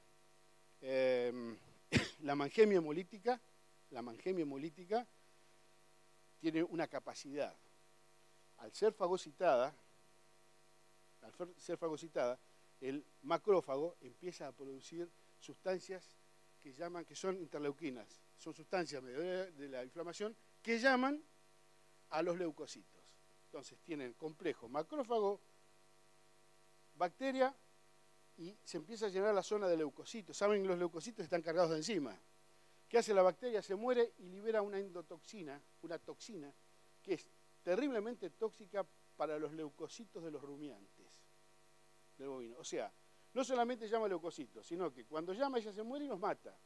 mangemia hemolítica tiene una capacidad. Al ser fagocitada, el macrófago empieza a producir sustancias que son interleuquinas. Son sustancias mediadoras de la inflamación que llaman a los leucocitos. Entonces tienen complejo macrófago, bacteria, y se empieza a llenar la zona de leucocitos. Saben que los leucocitos están cargados de enzimas. ¿Qué hace la bacteria? Se muere y libera una endotoxina, una toxina, que es terriblemente tóxica para los leucocitos de los rumiantes del bovino. O sea, no solamente llama leucocitos, sino que cuando llama ella se muere y los mata.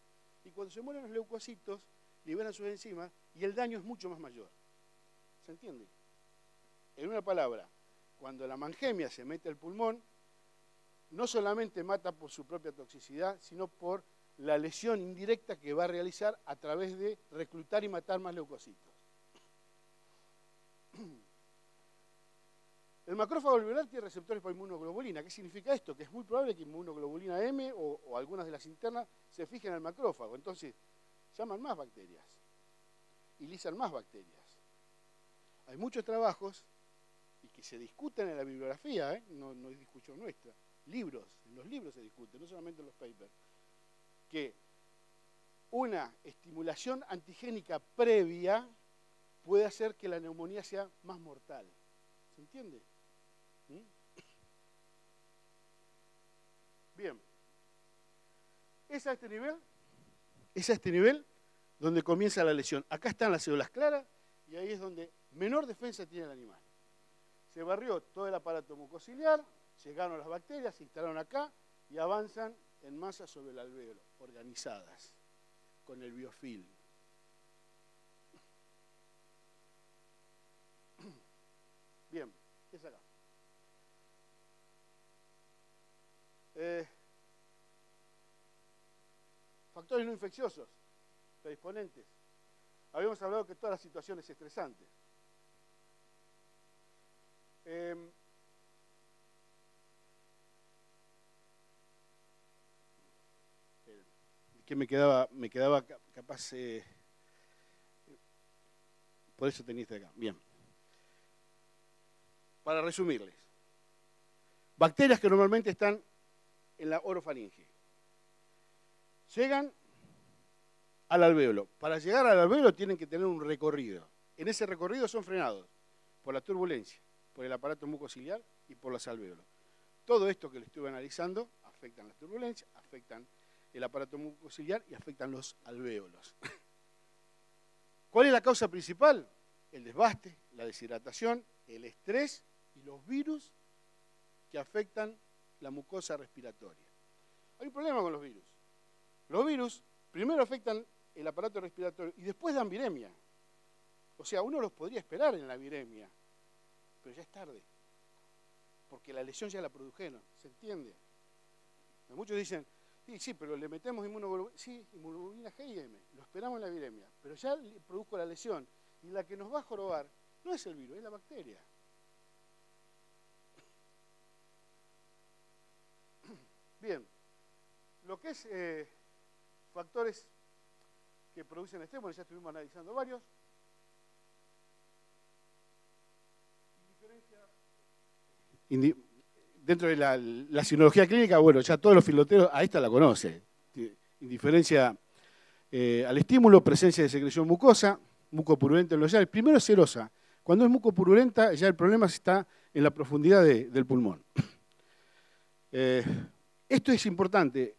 Y cuando se mueren los leucocitos, liberan sus enzimas y el daño es mucho más mayor. ¿Se entiende? En una palabra, cuando la mangemia se mete al pulmón, no solamente mata por su propia toxicidad, sino por la lesión indirecta que va a realizar a través de reclutar y matar más leucocitos. El macrófago alveolar tiene receptores para inmunoglobulina. ¿Qué significa esto? Que es muy probable que inmunoglobulina M o algunas de las internas se fijen al macrófago. Entonces, llaman más bacterias y lisan más bacterias. Hay muchos trabajos y que se discuten en la bibliografía, no es discusión nuestra, en los libros se discute, no solamente en los papers, que una estimulación antigénica previa puede hacer que la neumonía sea más mortal. ¿Se entiende? Bien. Es a este nivel donde comienza la lesión. Acá están las células claras y ahí es donde menor defensa tiene el animal. Se barrió todo el aparato mucociliar, llegaron las bacterias, se instalaron acá y avanzan en masa sobre el alveolo, organizadas, con el biofilm. Bien, ¿qué es acá? Factores no infecciosos, predisponentes. Habíamos hablado que todas las situaciones estresantes. Que me quedaba capaz, por eso tenía este acá. Bien. Para resumirles, bacterias que normalmente están en la orofaringe llegan al alvéolo. Para llegar al alvéolo tienen que tener un recorrido. En ese recorrido son frenados por la turbulencia, por el aparato mucociliar y por los alvéolos. Todo esto que les estuve analizando afectan la turbulencia, afectan el aparato mucociliar y afectan los alvéolos. ¿Cuál es la causa principal? El desbaste, la deshidratación, el estrés y los virus que afectan la mucosa respiratoria. Hay un problema con los virus. Los virus primero afectan el aparato respiratorio y después dan viremia. O sea, uno los podría esperar en la viremia, pero ya es tarde, porque la lesión ya la produjeron, ¿se entiende? Muchos dicen, sí, pero le metemos inmunoglobulina, sí, inmunoglobulina G y M, lo esperamos en la viremia, pero ya le produjo la lesión y la que nos va a jorobar no es el virus, es la bacteria. Bien, lo que es factores que producen estrés, bueno, ya estuvimos analizando varios. Dentro de la sinología clínica, bueno, ya todos los filoteros, a esta la conoce. Indiferencia al estímulo, presencia de secreción mucosa, mucopurulenta en los llaves. Primero es serosa. Cuando es mucopurulenta, ya el problema está en la profundidad del pulmón. Esto es importante.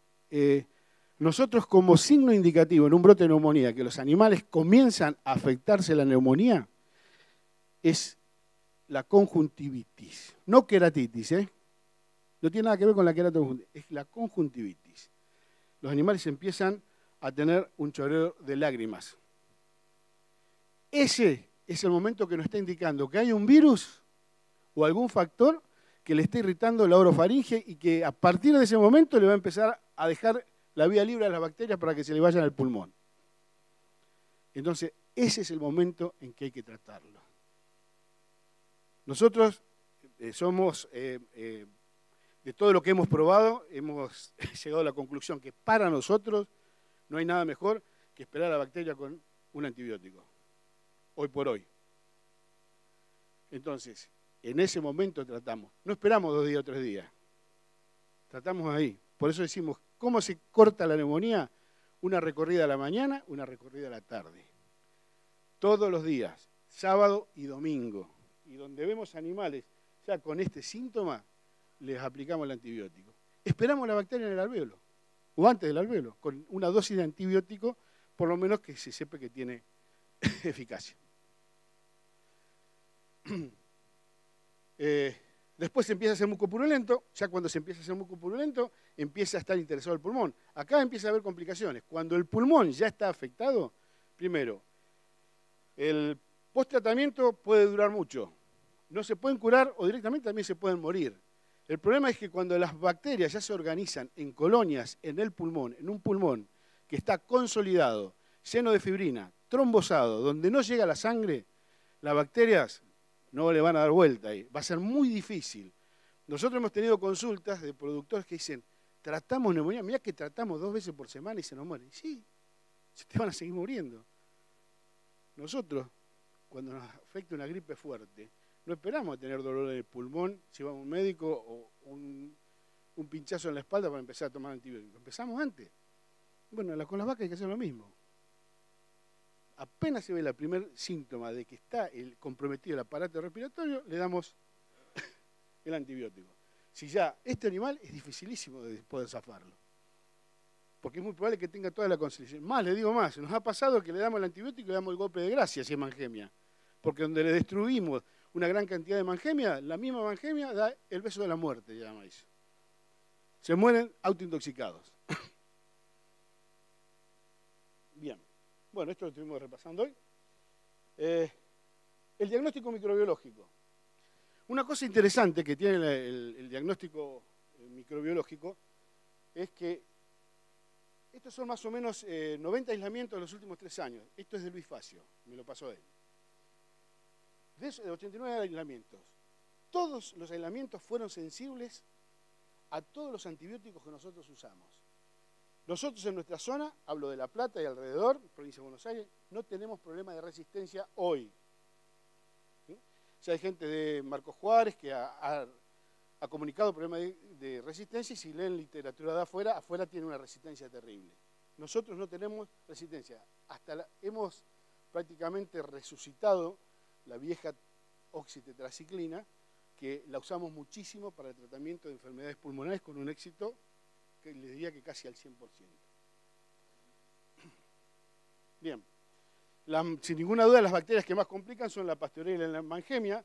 Nosotros como signo indicativo en un brote de neumonía, que los animales comienzan a afectarse la neumonía, es la conjuntivitis. No queratitis, no tiene nada que ver con la queratoconjuntivitis, es la conjuntivitis. Los animales empiezan a tener un chorreo de lágrimas. Ese es el momento que nos está indicando que hay un virus o algún factor que le está irritando la orofaringe y que a partir de ese momento le va a empezar a dejar la vía libre a las bacterias para que se le vayan al pulmón. Entonces, ese es el momento en que hay que tratarlo. Nosotros somos, de todo lo que hemos probado, hemos llegado a la conclusión que para nosotros no hay nada mejor que esperar a la bacteria con un antibiótico, hoy por hoy. Entonces, en ese momento tratamos. No esperamos 2 días o 3 días. Tratamos ahí. Por eso decimos, ¿cómo se corta la neumonía? Una recorrida a la mañana, una recorrida a la tarde. Todos los días, sábado y domingo. Y donde vemos animales ya con este síntoma, les aplicamos el antibiótico. Esperamos la bacteria en el alvéolo, o antes del alvéolo, con una dosis de antibiótico, por lo menos que se sepa que tiene eficacia. Después empieza a ser mucopurulento, ya cuando se empieza a ser mucopurulento, empieza a estar interesado el pulmón. Acá empieza a haber complicaciones. Cuando el pulmón ya está afectado, primero, el post-tratamiento puede durar mucho. No se pueden curar o directamente también se pueden morir. El problema es que cuando las bacterias ya se organizan en colonias en el pulmón, en un pulmón que está consolidado, lleno de fibrina, trombosado, donde no llega la sangre, las bacterias no le van a dar vuelta ahí. Va a ser muy difícil. Nosotros hemos tenido consultas de productores que dicen, tratamos neumonía, mirá que tratamos 2 veces por semana y se nos mueren. Sí, se te van a seguir muriendo. Nosotros, cuando nos afecta una gripe fuerte, no esperamos a tener dolor en el pulmón, si vamos a un médico o un pinchazo en la espalda para empezar a tomar antibióticos. Empezamos antes. Bueno, con las vacas hay que hacer lo mismo. Apenas se ve el primer síntoma de que está comprometido el aparato respiratorio, le damos el antibiótico. Si ya este animal es dificilísimo de poder zafarlo, porque es muy probable que tenga toda la conciliación. Más, le digo más, nos ha pasado que le damos el antibiótico y le damos el golpe de gracia si es mangemia, porque donde le destruimos una gran cantidad de mangemia, la misma mangemia da el beso de la muerte, se llama eso. Se mueren autointoxicados. Bien. Bueno, esto lo estuvimos repasando hoy. El diagnóstico microbiológico. Una cosa interesante que tiene el diagnóstico microbiológico es que estos son más o menos 90 aislamientos en los últimos 3 años. Esto es de Luis Facio, me lo pasó él. De esos 89 aislamientos, todos los aislamientos fueron sensibles a todos los antibióticos que nosotros usamos. Nosotros en nuestra zona, hablo de La Plata y alrededor, provincia de Buenos Aires, no tenemos problema de resistencia hoy. ¿Sí? O sea, hay gente de Marcos Juárez que ha comunicado problemas de resistencia y si leen literatura de afuera, afuera tiene una resistencia terrible. Nosotros no tenemos resistencia. Hemos prácticamente resucitado la vieja oxitetraciclina, que la usamos muchísimo para el tratamiento de enfermedades pulmonares con un éxito que les diría que casi al 100%. Bien, sin ninguna duda las bacterias que más complican son la Pasteurella y la Mangemia,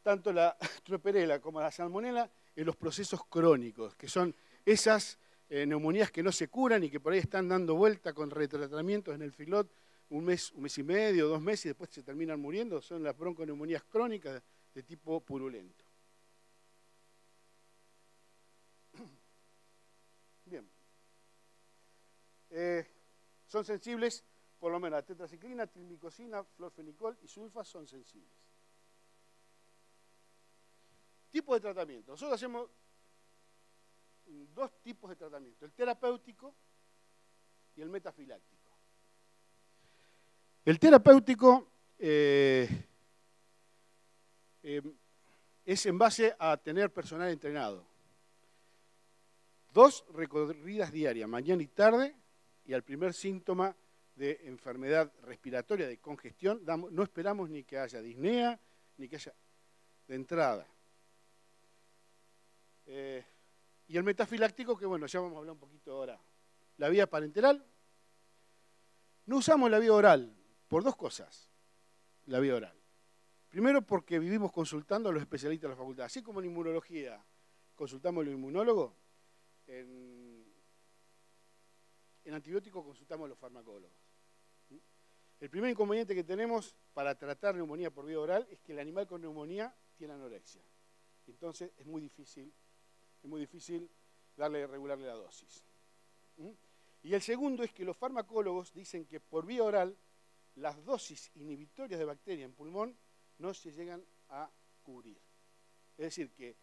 tanto la Troperella como la Salmonella en los procesos crónicos, que son esas neumonías que no se curan y que por ahí están dando vuelta con retratamientos en el filot un mes y medio, 2 meses y después se terminan muriendo, son las bronconeumonías crónicas de tipo purulento. Bien. Son sensibles, por lo menos la tetraciclina, trilmicosina, florfenicol y sulfa son sensibles. Tipo de tratamiento. Nosotros hacemos 2 tipos de tratamiento, el terapéutico y el metafiláctico. El terapéutico es en base a tener personal entrenado. 2 recorridas diarias, mañana y tarde, y al primer síntoma de enfermedad respiratoria, de congestión, no esperamos ni que haya disnea, ni que haya de entrada. Y el metafiláctico, que bueno, ya vamos a hablar un poquito ahora. La vía parenteral, no usamos la vía oral, por 2 cosas, la vía oral. Primero porque vivimos consultando a los especialistas de la facultad, así como en inmunología consultamos a los inmunólogos, en antibióticos consultamos a los farmacólogos. El primer inconveniente que tenemos para tratar neumonía por vía oral es que el animal con neumonía tiene anorexia. Entonces es muy difícil regularle la dosis. Y el segundo es que los farmacólogos dicen que por vía oral las dosis inhibitorias de bacteria en pulmón no se llegan a cubrir. Es decir, que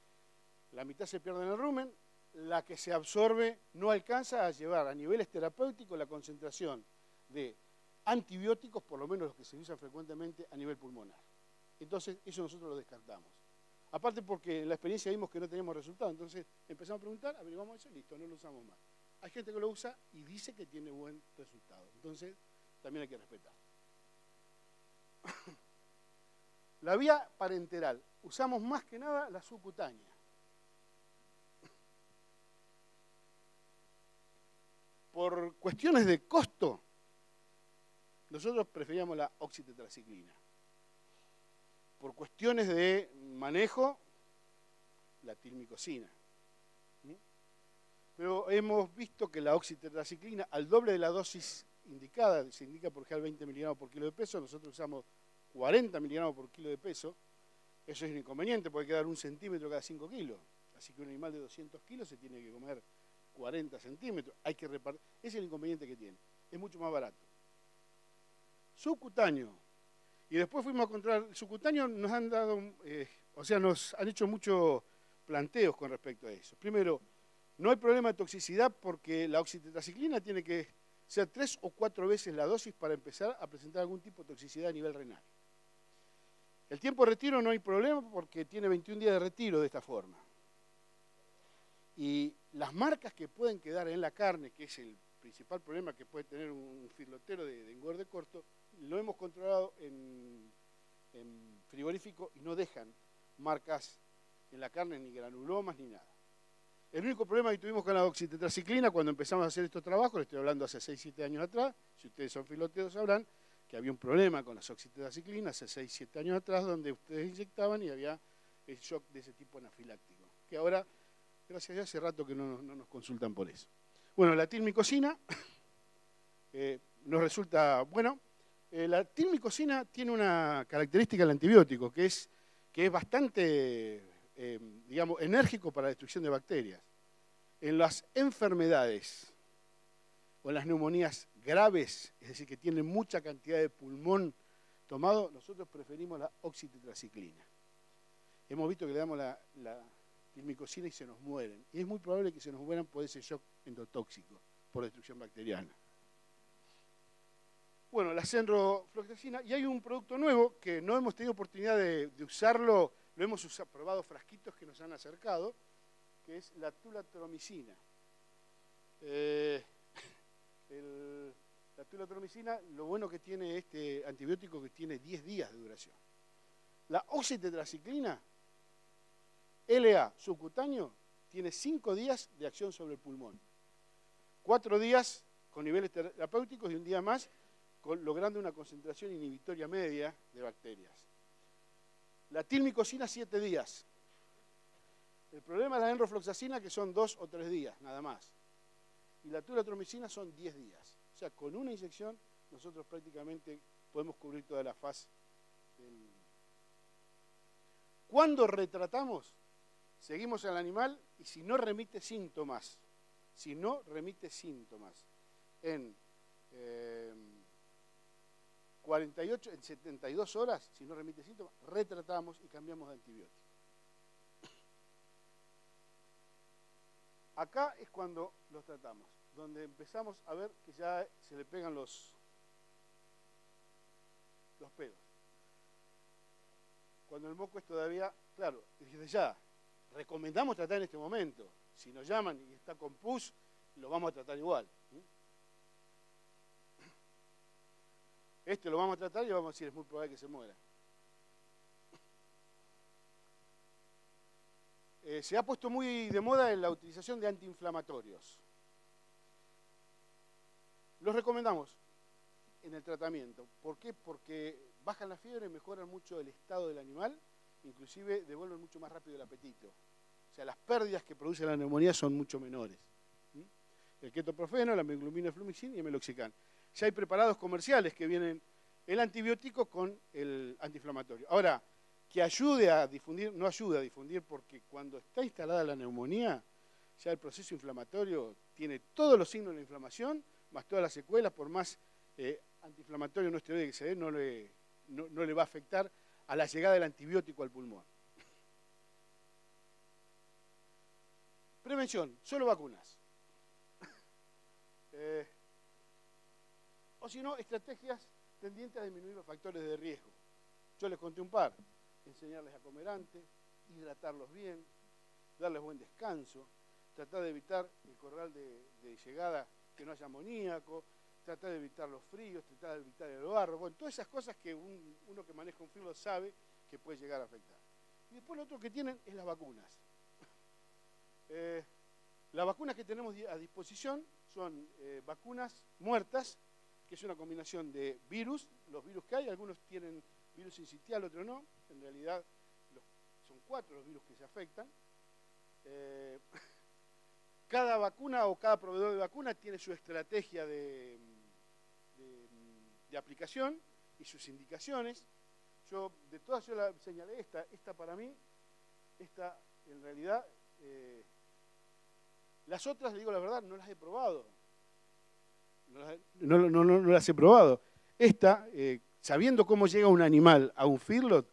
la mitad se pierde en el rumen, la que se absorbe no alcanza a llevar a niveles terapéuticos la concentración de antibióticos, por lo menos los que se usan frecuentemente a nivel pulmonar. Entonces, eso nosotros lo descartamos. Aparte porque en la experiencia vimos que no teníamos resultado, entonces empezamos a preguntar, averiguamos eso y listo, no lo usamos más. Hay gente que lo usa y dice que tiene buen resultado, entonces también hay que respetar. La vía parenteral, usamos más que nada la subcutánea. Por cuestiones de costo, nosotros preferíamos la oxitetraciclina. Por cuestiones de manejo, la tilmicosina. Pero hemos visto que la oxitetraciclina, al doble de la dosis indicada, se indica por general 20 miligramos por kilo de peso, nosotros usamos 40 miligramos por kilo de peso, eso es un inconveniente, puede quedar 1 centímetro cada 5 kilos. Así que un animal de 200 kilos se tiene que comer 40 centímetros, hay que repartir, ese es el inconveniente que tiene, es mucho más barato. Subcutáneo, y después fuimos a encontrar, el subcutáneo nos han dado, nos han hecho muchos planteos con respecto a eso. Primero, no hay problema de toxicidad porque la oxitetraciclina tiene que ser 3 o 4 veces la dosis para empezar a presentar algún tipo de toxicidad a nivel renal. El tiempo de retiro no hay problema porque tiene 21 días de retiro de esta forma. Y las marcas que pueden quedar en la carne, que es el principal problema que puede tener un filotero de engorde corto, lo hemos controlado en frigorífico y no dejan marcas en la carne, ni granulomas, ni nada. El único problema que tuvimos con la oxitetraciclina cuando empezamos a hacer estos trabajos, le estoy hablando hace 6-7 años atrás, si ustedes son filoteros sabrán que había un problema con las oxitetraciclinas hace 6-7 años atrás, donde ustedes inyectaban y había el shock de ese tipo anafiláctico, que ahora, gracias a Dios, hace rato que no nos consultan por eso. Bueno, la tilmicosina nos resulta, bueno, la tilmicosina tiene una característica del antibiótico, que es bastante, enérgico para la destrucción de bacterias. En las enfermedades o en las neumonías graves, es decir, que tienen mucha cantidad de pulmón tomado, nosotros preferimos la oxitetraciclina. Hemos visto que le damos la tilmicosina y se nos mueren. Y es muy probable que se nos mueran por ese shock endotóxico, por destrucción bacteriana. Bueno, la centrofloxacina, y hay un producto nuevo que no hemos tenido oportunidad de usarlo, lo hemos probado frasquitos que nos han acercado, que es la tulatromicina. La tulatromicina, lo bueno que tiene este antibiótico que tiene 10 días de duración. La oxitetraciclina, LA subcutáneo, tiene 5 días de acción sobre el pulmón. 4 días con niveles terapéuticos y un día más logrando una concentración inhibitoria media de bacterias. La tilmicosina, 7 días. El problema es la enrofloxacina, que son 2 o 3 días, nada más. Y la tulatromicina son 10 días. O sea, con una inyección nosotros prácticamente podemos cubrir toda la faz. Cuando retratamos, seguimos al animal y si no remite síntomas, en 48, en 72 horas, si no remite síntomas, retratamos y cambiamos de antibiótico. Acá es cuando los tratamos, donde empezamos a ver que ya se le pegan los pedos. Cuando el moco es todavía, claro, desde ya, recomendamos tratar en este momento. Si nos llaman y está con pus, lo vamos a tratar igual. Este lo vamos a tratar y le vamos a decir, es muy probable que se muera. Se ha puesto muy de moda en la utilización de antiinflamatorios. Los recomendamos en el tratamiento. ¿Por qué? Porque bajan la fiebre, mejoran mucho el estado del animal, inclusive devuelven mucho más rápido el apetito. O sea, las pérdidas que produce la neumonía son mucho menores. El ketoprofeno, la meglumina, flumixin y el meloxicam. Ya hay preparados comerciales que vienen el antibiótico con el antiinflamatorio. Ahora, que ayude a difundir, no ayuda a difundir porque cuando está instalada la neumonía, ya el proceso inflamatorio tiene todos los signos de la inflamación, más todas las secuelas, por más antiinflamatorio no esteroide que se dé, no le va a afectar a la llegada del antibiótico al pulmón. Prevención, solo vacunas. O si no, estrategias tendientes a disminuir los factores de riesgo. Yo les conté un par. Enseñarles a comer antes, hidratarlos bien, darles buen descanso, tratar de evitar el corral de llegada, que no haya amoníaco, tratar de evitar los fríos, tratar de evitar el barro. Bueno, todas esas cosas que uno que maneja un frío sabe que puede llegar a afectar. Y después lo otro que tienen es las vacunas. Las vacunas que tenemos a disposición son vacunas muertas, que es una combinación de virus, los virus que hay, algunos tienen virus sincitial, otros no, en realidad son 4 los virus que se afectan. Cada vacuna o cada proveedor de vacuna tiene su estrategia de aplicación y sus indicaciones. Yo de todas yo la señalé esta para mí, esta en realidad, las otras, le digo la verdad, no las he probado. No las he probado. Esta, sabiendo cómo llega un animal a un feedlot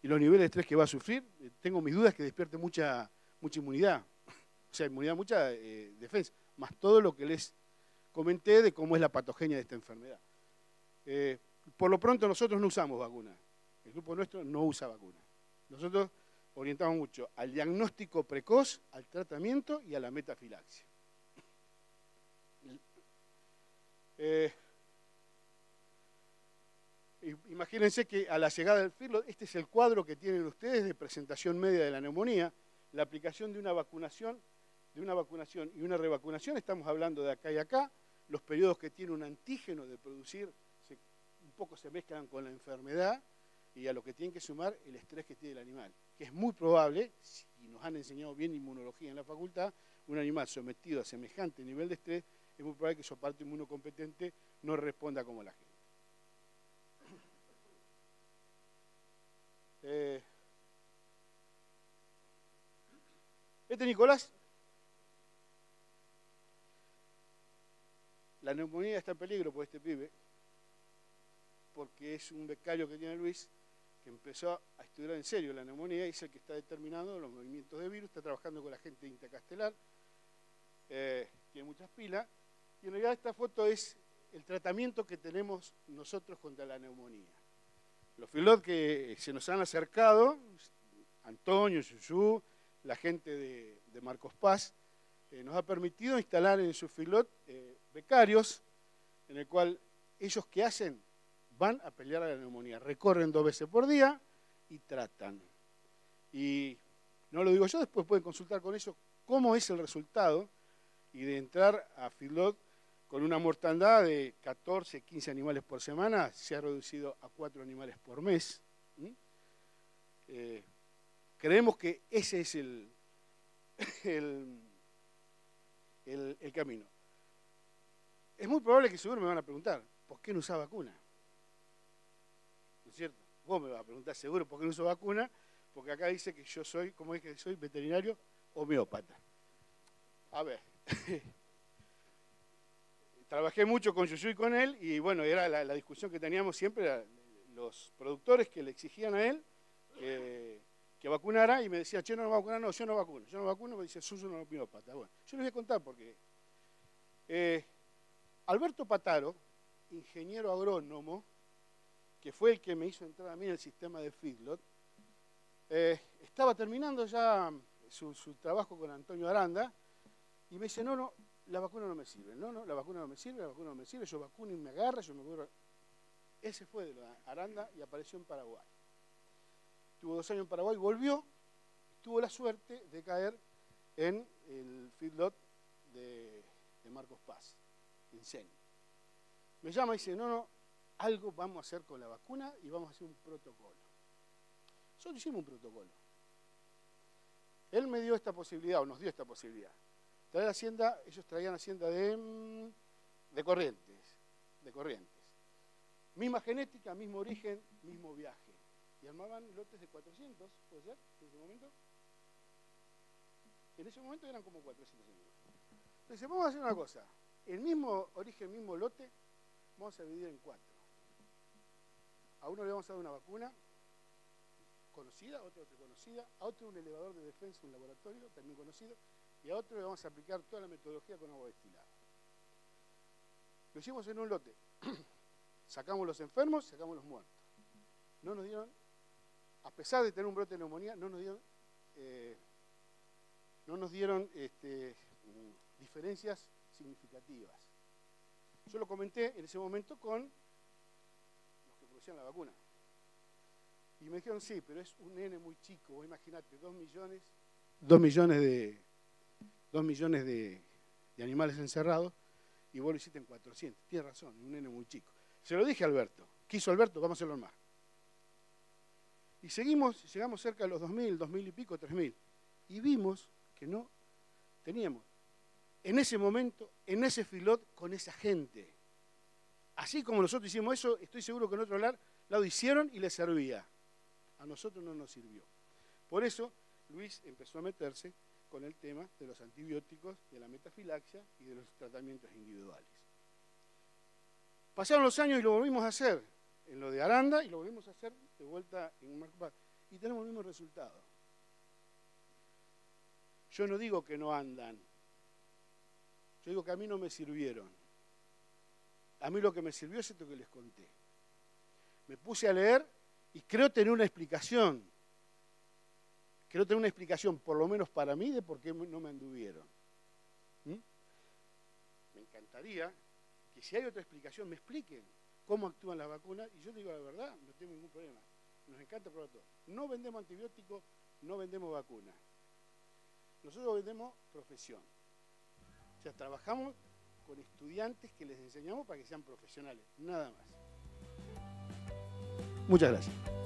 y los niveles de estrés que va a sufrir, tengo mis dudas que despierte mucha inmunidad. O sea, inmunidad, mucha defensa. Más todo lo que les comenté de cómo es la patogenia de esta enfermedad. Por lo pronto nosotros no usamos vacuna. El grupo nuestro no usa vacuna. Nosotros orientamos mucho al diagnóstico precoz, al tratamiento y a la metafilaxia. Imagínense que a la llegada del feedlot, este es el cuadro que tienen ustedes de presentación media de la neumonía, la aplicación de una vacunación y una revacunación, estamos hablando de acá y acá, los periodos que tiene un antígeno de producir un poco se mezclan con la enfermedad y a lo que tienen que sumar el estrés que tiene el animal, que es muy probable, si nos han enseñado bien inmunología en la facultad, un animal sometido a semejante nivel de estrés, es muy probable que su aparato inmunocompetente no responda como la gente. Nicolás, la neumonía está en peligro por este pibe, porque es un becario que tiene Luis, que empezó a estudiar en serio la neumonía y es el que está determinando los movimientos de virus, está trabajando con la gente de Intercastelar, tiene muchas pilas, y en realidad esta foto es el tratamiento que tenemos nosotros contra la neumonía. Los feedlot que se nos han acercado, Antonio, Yuyu, la gente de Marcos Paz, nos ha permitido instalar en su feedlot becarios, en el cual ellos ¿qué hacen? Van a pelear a la neumonía, recorren 2 veces por día y tratan. Y no lo digo yo, después pueden consultar con ellos cómo es el resultado y de entrar a feedlot con una mortandad de 14, 15 animales por semana, se ha reducido a 4 animales por mes. Creemos que ese es el camino. Es muy probable que seguro me van a preguntar, ¿por qué no usa vacuna? ¿No es cierto? Vos me vas a preguntar seguro por qué no uso vacuna, porque acá dice que yo soy, como es que soy veterinario homeópata. A ver, trabajé mucho con Yuyu y con él, y bueno, era la discusión que teníamos siempre, los productores que le exigían a él que vacunara, y me decía, che, no va a vacunar, no, yo no vacuno, me dice, soy un homeópata. Bueno, yo les voy a contar porque Alberto Pataro, ingeniero agrónomo, que fue el que me hizo entrar a mí en el sistema de feedlot, estaba terminando ya su trabajo con Antonio Aranda, y me dice, no, la vacuna no me sirve, la vacuna no me sirve, yo vacuno y me agarra, yo me cubro. Él se fue de la Aranda y apareció en Paraguay. Estuvo 2 años en Paraguay, volvió, tuvo la suerte de caer en el feedlot de Marcos Paz, en Ceni. Me llama y dice, no, algo vamos a hacer con la vacuna y vamos a hacer un protocolo. Nosotros hicimos un protocolo. Él me dio esta posibilidad, o nos dio esta posibilidad. Traer hacienda, ellos traían hacienda de Corrientes. Misma genética, mismo origen, mismo viaje. Y armaban lotes de 400, ¿puede ser? En ese momento. En ese momento eran como 400 animales. Entonces, vamos a hacer una cosa. El mismo origen, mismo lote, vamos a dividir en 4. A uno le vamos a dar una vacuna conocida, a otro desconocida, a otro un elevador de defensa, un laboratorio también conocido, y a otro le vamos a aplicar toda la metodología con agua destilada. Lo hicimos en un lote. Sacamos los enfermos, sacamos los muertos. No nos dieron, a pesar de tener un brote de neumonía, no nos dieron diferencias significativas. Yo lo comenté en ese momento con los que producían la vacuna. Y me dijeron, sí, pero es un nene muy chico. Vos imaginate, 2 millones de animales encerrados, y vos lo hiciste en 400. Tienes razón, un nene muy chico. Se lo dije a Alberto. Quiso Alberto, vamos a hacerlo más. Y seguimos, llegamos cerca de los 2.000, 2.000 y pico, 3.000. Y vimos que no teníamos, en ese momento, en ese feedlot, con esa gente. Así como nosotros hicimos eso, estoy seguro que en otro lado hicieron y les servía. A nosotros no nos sirvió. Por eso, Luis empezó a meterse con el tema de los antibióticos, de la metafilaxia y de los tratamientos individuales. Pasaron los años y lo volvimos a hacer en lo de Aranda y lo volvimos a hacer de vuelta en Marcos Paz. Y tenemos el mismo resultado. Yo no digo que no andan. Yo digo que a mí no me sirvieron. A mí lo que me sirvió es esto que les conté. Me puse a leer y creo tener una explicación. Creo tener una explicación, por lo menos para mí, de por qué no me anduvieron. Me encantaría que si hay otra explicación me expliquen cómo actúan las vacunas, y yo digo la verdad, no tengo ningún problema. Nos encanta probar todo. No vendemos antibióticos, no vendemos vacunas. Nosotros vendemos profesión. O sea, trabajamos con estudiantes que les enseñamos para que sean profesionales, nada más. Muchas gracias.